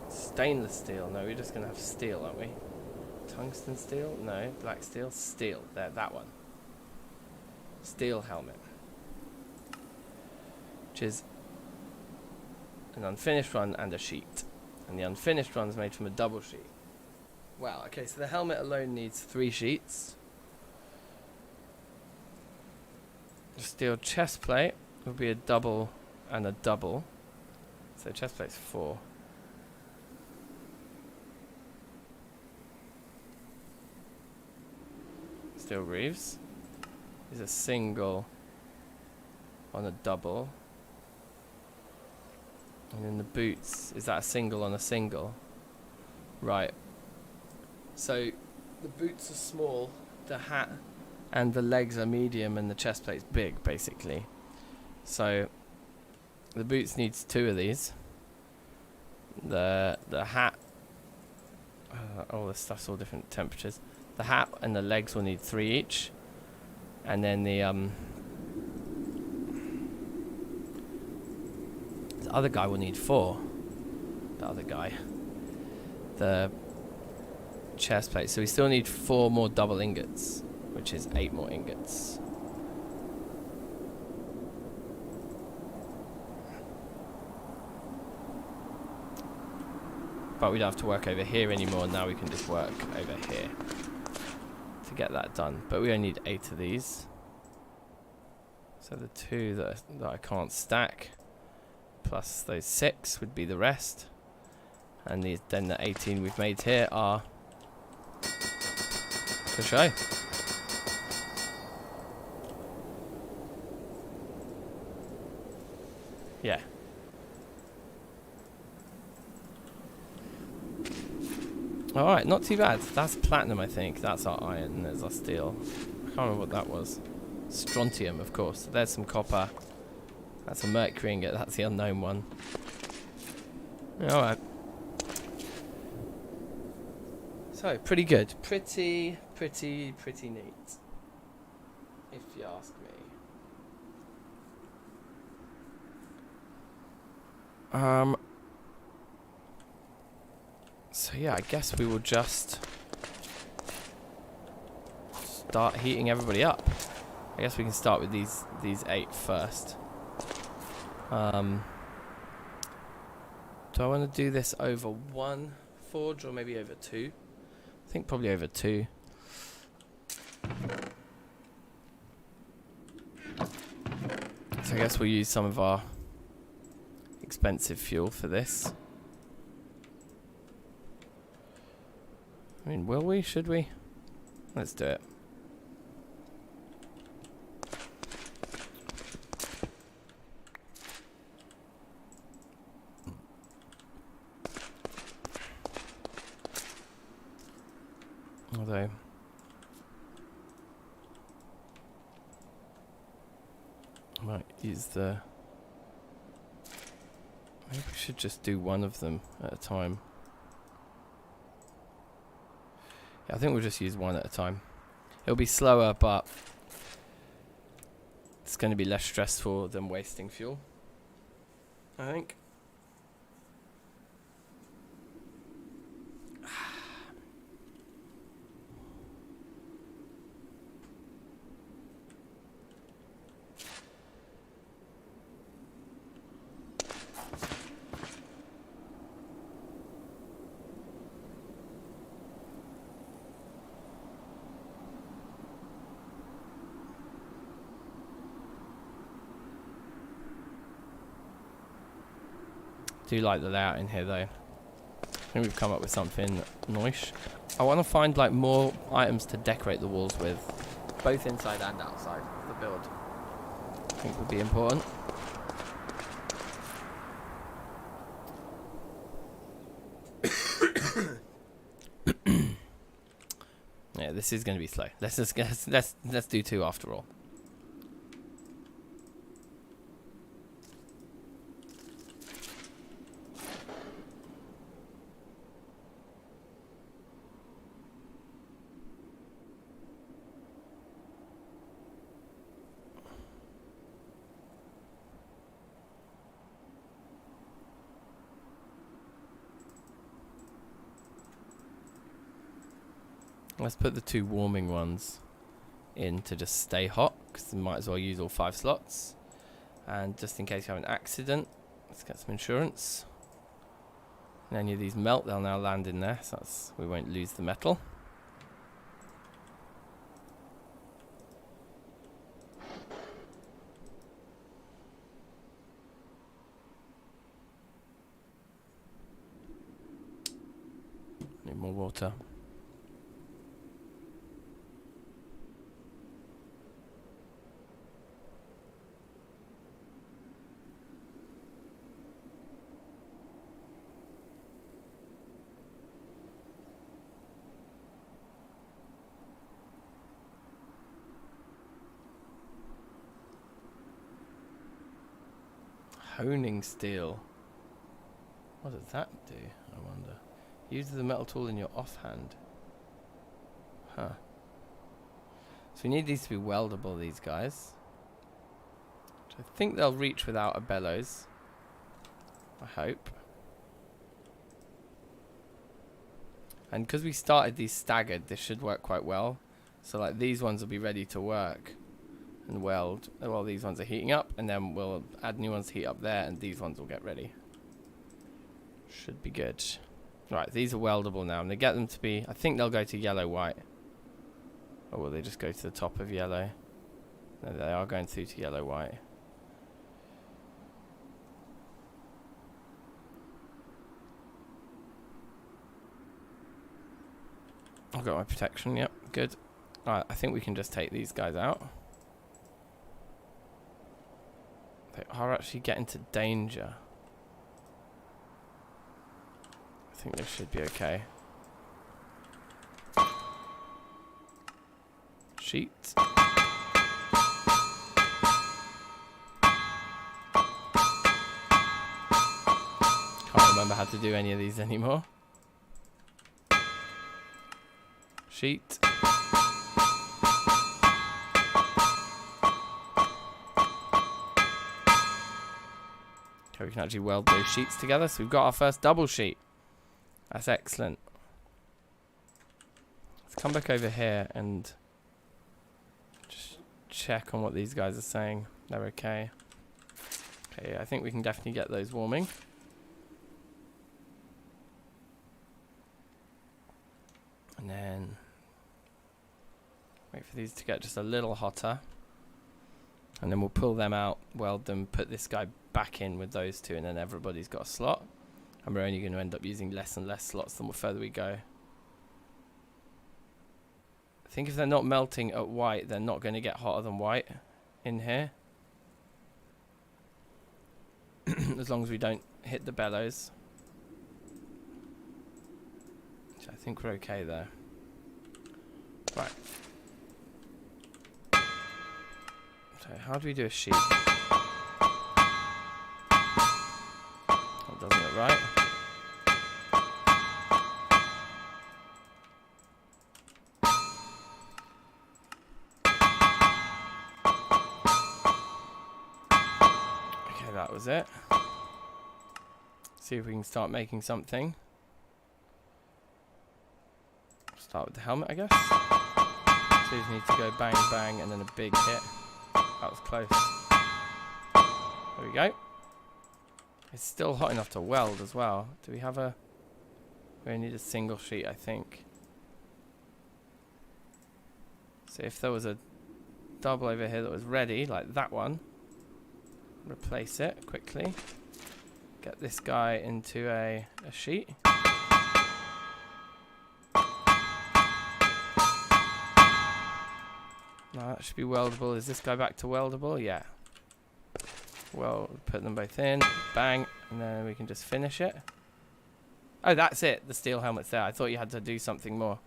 Stainless steel. No, we're just going to have steel, aren't we? Tungsten steel? No. Black steel? Steel. There, that one. Steel helmet. Which is an unfinished one and a sheet. And the unfinished one's made from a double sheet. Wow, okay, so the helmet alone needs 3 sheets. The steel chest plate will be a double and a double. So chest plate's 4. Steel greaves is a single on a double. And then the boots, is that a single on a single? Right. So the boots are small, the hat and the legs are medium, and the chest plate's big, basically. So the boots needs 2 of these. The hat, all this stuff's all different temperatures. The hat and the legs will need 3 each, and then the other guy will need 4. The other guy, the chest plate. So we still need 4 more double ingots, which is 8 more ingots. But we don't have to work over here anymore. Now we can just work over here to get that done. But we only need 8 of these. So the 2 that I can't stack, plus those 6 would be the rest. And then the 18 we've made here are to show. Yeah. Alright, not too bad. That's platinum, I think. That's our iron, and there's our steel. I can't remember what that was. Strontium, of course. There's some copper. That's a mercury ingot. That's the unknown one. Alright. So, pretty good. Pretty neat. If you ask me. So yeah, I guess we will just start heating everybody up. I guess we can start with these 8 first. Do I want to do this over 1 forge or maybe over 2? I think probably over 2. So I guess we'll use some of our expensive fuel for this. I mean, will we? Should we? Let's do it. Although I might use the... Maybe we should just do one of them at a time. Yeah, I think we'll just use one at a time. It'll be slower, but it's going to be less stressful than wasting fuel, I think. Do like the layout in here though. I think we've come up with something nice. I want to find like more items to decorate the walls with, both inside and outside of the build. I think would be important. Yeah, this is going to be slow. Let's do 2 after all. Let's put the 2 warming ones in to just stay hot, because we might as well use all 5 slots. And just in case you have an accident, let's get some insurance. And any of these melt, they'll now land in there, so we won't lose the metal. Need more water. Honing steel. What does that do, I wonder? Use the metal tool in your offhand. Huh. So we need these to be weldable, these guys. Which I think they'll reach without a bellows. I hope. And because we started these staggered, this should work quite well. So like these ones will be ready to work and weld while these ones are heating up, and then we'll add new ones to heat up there, and these ones will get ready. Should be good. Right, these are weldable now. I'm going to get them to be, I think they'll go to yellow white. Or will they just go to the top of yellow? No, they are going through to yellow white. I've got my protection, yep, good. Alright, I think we can just take these guys out. They are actually getting to danger. I think they should be okay. Sheet. Can't remember how to do any of these anymore. Sheet. Okay, we can actually weld those sheets together. So we've got our first double sheet. That's excellent. Let's come back over here and just check on what these guys are saying. They're okay. Okay, I think we can definitely get those warming. And then wait for these to get just a little hotter. And then we'll pull them out, weld them, put this guy back in with those 2, and then everybody's got a slot. And we're only going to end up using less and less slots the more further we go. I think if they're not melting at white, they're not going to get hotter than white in here. As long as we don't hit the bellows. Which I think we're okay there. Right. So how do we do a sheet? That doesn't look right. Okay, that was it. See if we can start making something. Start with the helmet, I guess. So you need to go bang, bang, and then a big hit. That was close. There we go. It's still hot enough to weld as well. Do we have a... We only need a single sheet, I think. So if there was a double over here that was ready, like that one, replace it quickly. Get this guy into a sheet. No, that should be weldable. Is this guy back to weldable? Yeah. Well, put them both in. Bang. And then we can just finish it. Oh, that's it. The steel helmet's there. I thought you had to do something more.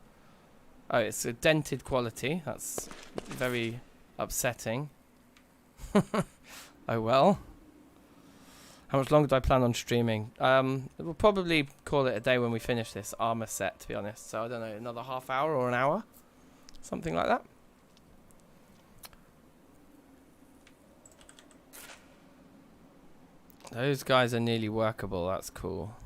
Oh, it's a dented quality. That's very upsetting. Oh, well. How much longer do I plan on streaming? We'll probably call it a day when we finish this armor set, to be honest. So, I don't know, another half hour or an hour? Something like that. Those guys are nearly workable. That's cool.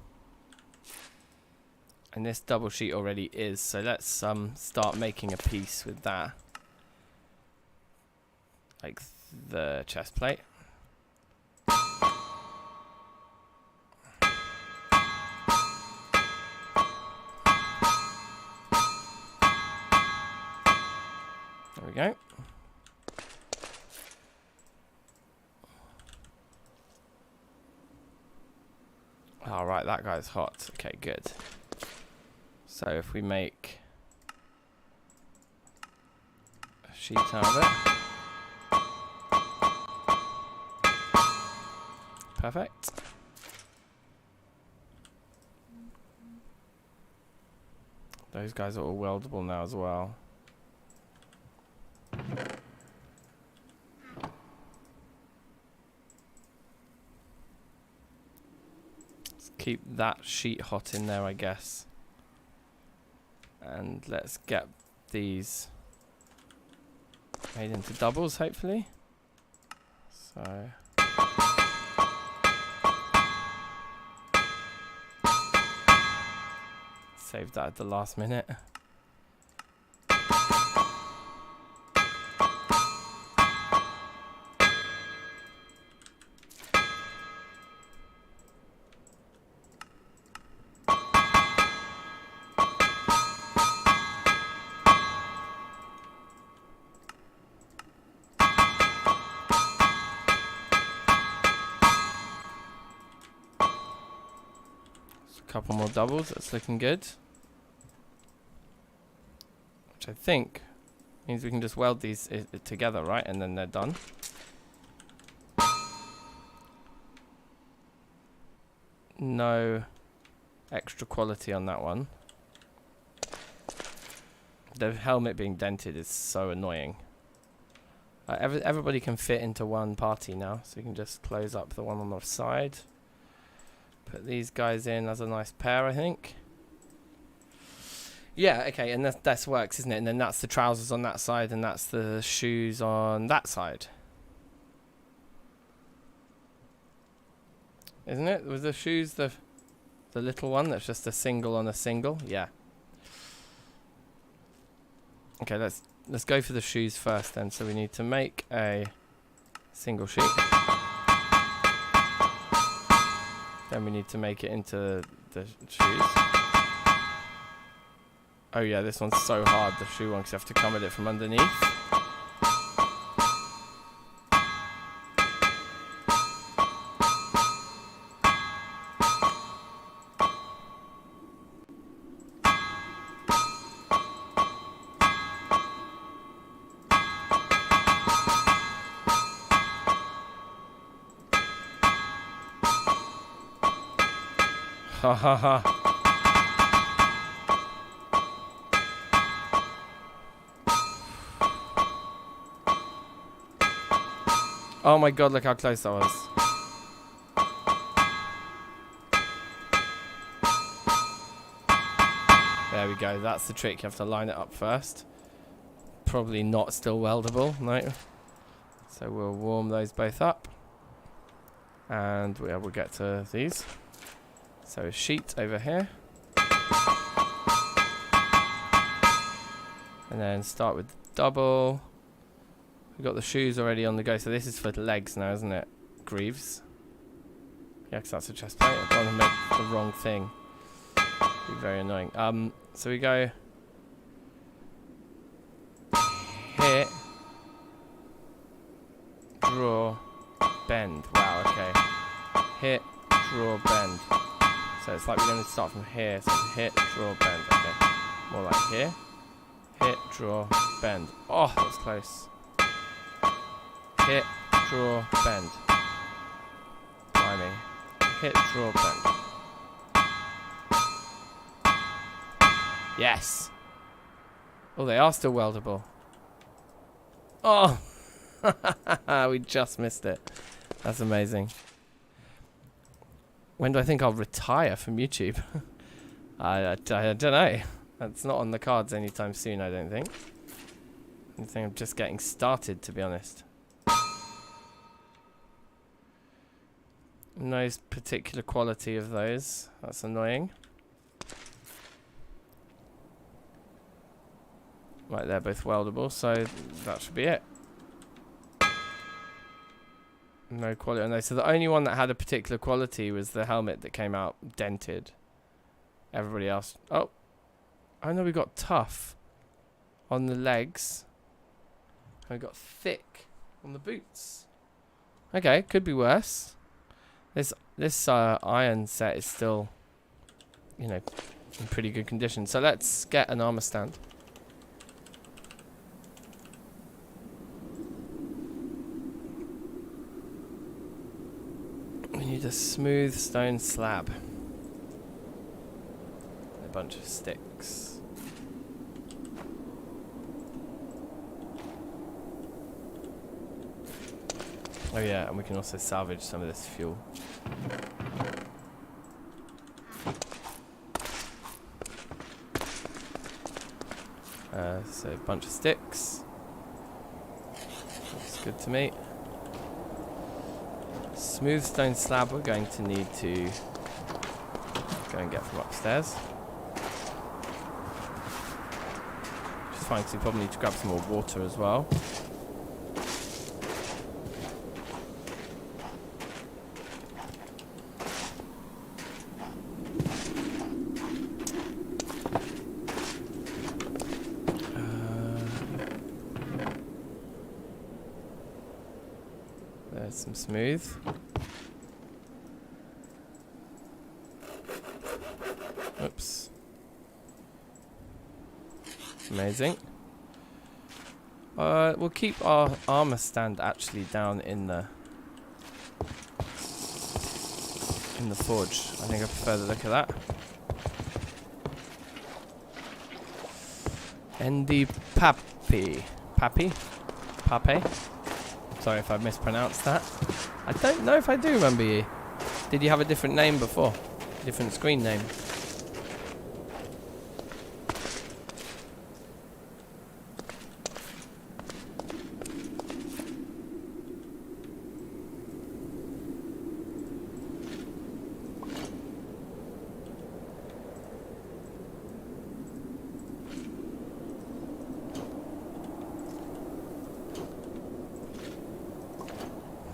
And this double sheet already is. So let's start making a piece with that. Like the chest plate. There we go. All right, that guy's hot. Okay, good. So if we make a sheet out of it. Perfect. Those guys are all weldable now as well. Keep that sheet hot in there, I guess. And let's get these made into doubles, hopefully. So save that at the last minute. Couple more doubles, that's looking good. Which I think means we can just weld these together, right? And then they're done. No extra quality on that one. The helmet being dented is so annoying. Everybody can fit into one party now, so you can just close up the one on the side. Put these guys in as a nice pair, I think. Yeah, okay, and that works, isn't it? And then that's the trousers on that side, and that's the shoes on that side. Isn't it? Was the shoes the little one that's just a single on a single? Yeah. Okay, let's go for the shoes first then. So we need to make a single sheet. Then we need to make it into the shoes. Oh yeah, this one's so hard, the shoe one, because you have to come at it from underneath. Ha ha ha. Oh my god, look how close that was. There we go, that's the trick. You have to line it up first. Probably not still weldable, no. So we'll warm those both up. And we'll get to these. So a sheet over here. And then start with the double. We've got the shoes already on the go, so this is for the legs now, isn't it? Greaves. Yeah, because that's a chest plate. I don't want to make the wrong thing. It'd be very annoying. So we go hit, draw, bend. Wow, okay. Hit, draw, bend. So it's like we're going to start from here. So hit, draw, bend. Okay. More like here. Hit, draw, bend. Oh, that was close. Hit, draw, bend. Blimey. Hit, draw, bend. Yes. Oh, they are still weldable. Oh. We just missed it. That's amazing. When do I think I'll retire from YouTube? I don't know. That's not on the cards anytime soon, I don't think. I think I'm just getting started, to be honest. No particular quality of those. That's annoying. Right, they're both weldable, so that should be it. No quality on those. So the only one that had a particular quality was the helmet that came out dented. Everybody else... Oh. I know we got tough on the legs. And we got thick on the boots. Okay, could be worse. This iron set is still, you know, in pretty good condition. So let's get an armor stand. We need a smooth stone slab. A bunch of sticks. Oh yeah, and we can also salvage some of this fuel. So a bunch of sticks. Looks good to me. Smooth stone slab we're going to need to go and get from upstairs. Which is fine because we probably need to grab some more water as well. There's some smooth. Oops. Amazing. We'll keep our armor stand actually down in the forge. I think I prefer the look of that. Endi Papi. Pape? Sorry if I mispronounced that. I don't know if I do remember you. Did you have a different name before? Different screen name?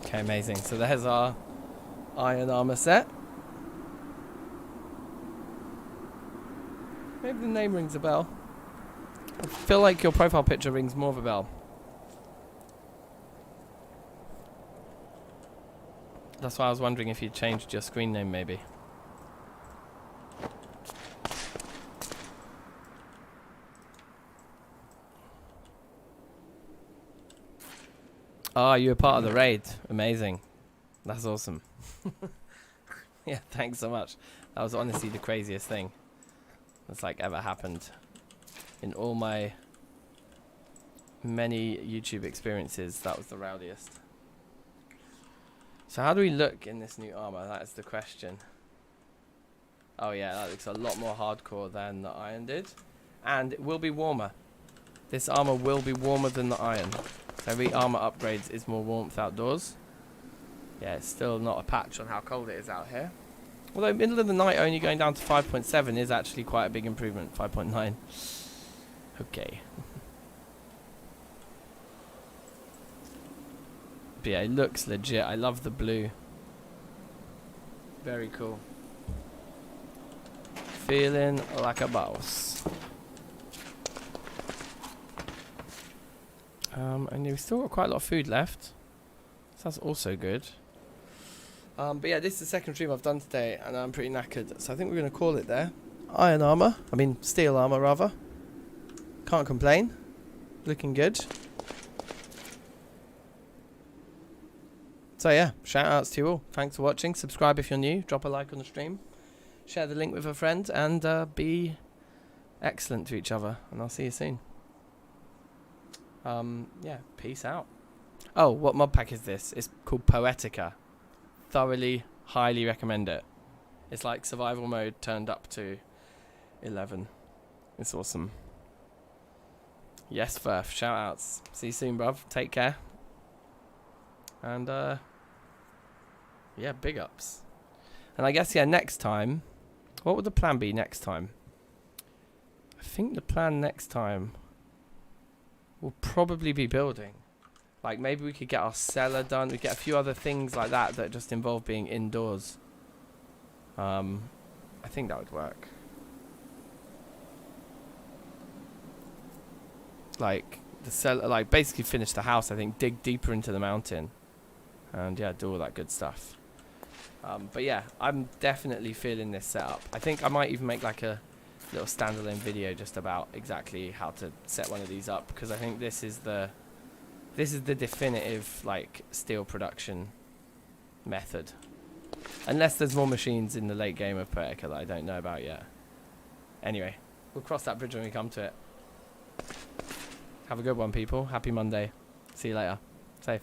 Okay, amazing. So there's our iron armor set. Maybe the name rings a bell. I feel like your profile picture rings more of a bell. That's why I was wondering if you changed your screen name maybe. Ah, you were part of the raid. Amazing. That's awesome. Yeah, thanks so much. That was honestly the craziest thing that's like ever happened in all my many YouTube experiences. That was the rowdiest. So how do we look in this new armor? That is the question. Oh yeah, that looks a lot more hardcore than the iron did. And it will be warmer. This armor will be warmer than the iron. So every armor upgrades is more warmth outdoors. Yeah, it's still not a patch on how cold it is out here. Although middle of the night only going down to 5.7 is actually quite a big improvement. 5.9. Okay. But yeah, it looks legit. I love the blue. Very cool. Feeling like a boss. And we've still got quite a lot of food left. So that's also good. But yeah, this is the second stream I've done today, and I'm pretty knackered, so I think we're going to call it there. Iron armor, I mean steel armor rather. Can't complain. Looking good. So yeah, shout outs to you all. Thanks for watching. Subscribe if you're new. Drop a like on the stream. Share the link with a friend, and be excellent to each other. And I'll see you soon. Yeah, peace out. Oh, what mod pack is this? It's called Poetica. Thoroughly, highly recommend it. It's like survival mode turned up to 11. It's awesome. Yes, Verph. Shout outs. See you soon, bruv. Take care. And yeah, big ups. And I guess, yeah, next time, what would the plan be next time? I think the plan next time will probably be building. Like, maybe we could get our cellar done. We get a few other things like that that just involve being indoors. I think that would work. Like, the cellar, like, basically finish the house, I think. Dig deeper into the mountain. And, yeah, do all that good stuff. But, yeah, I'm definitely feeling this setup. I think I might even make, like, a little standalone video just about exactly how to set one of these up. Because I think this is the definitive, like, steel production method. Unless there's more machines in the late game of Poetica that I don't know about yet. Anyway, we'll cross that bridge when we come to it. Have a good one, people. Happy Monday. See you later. Safe.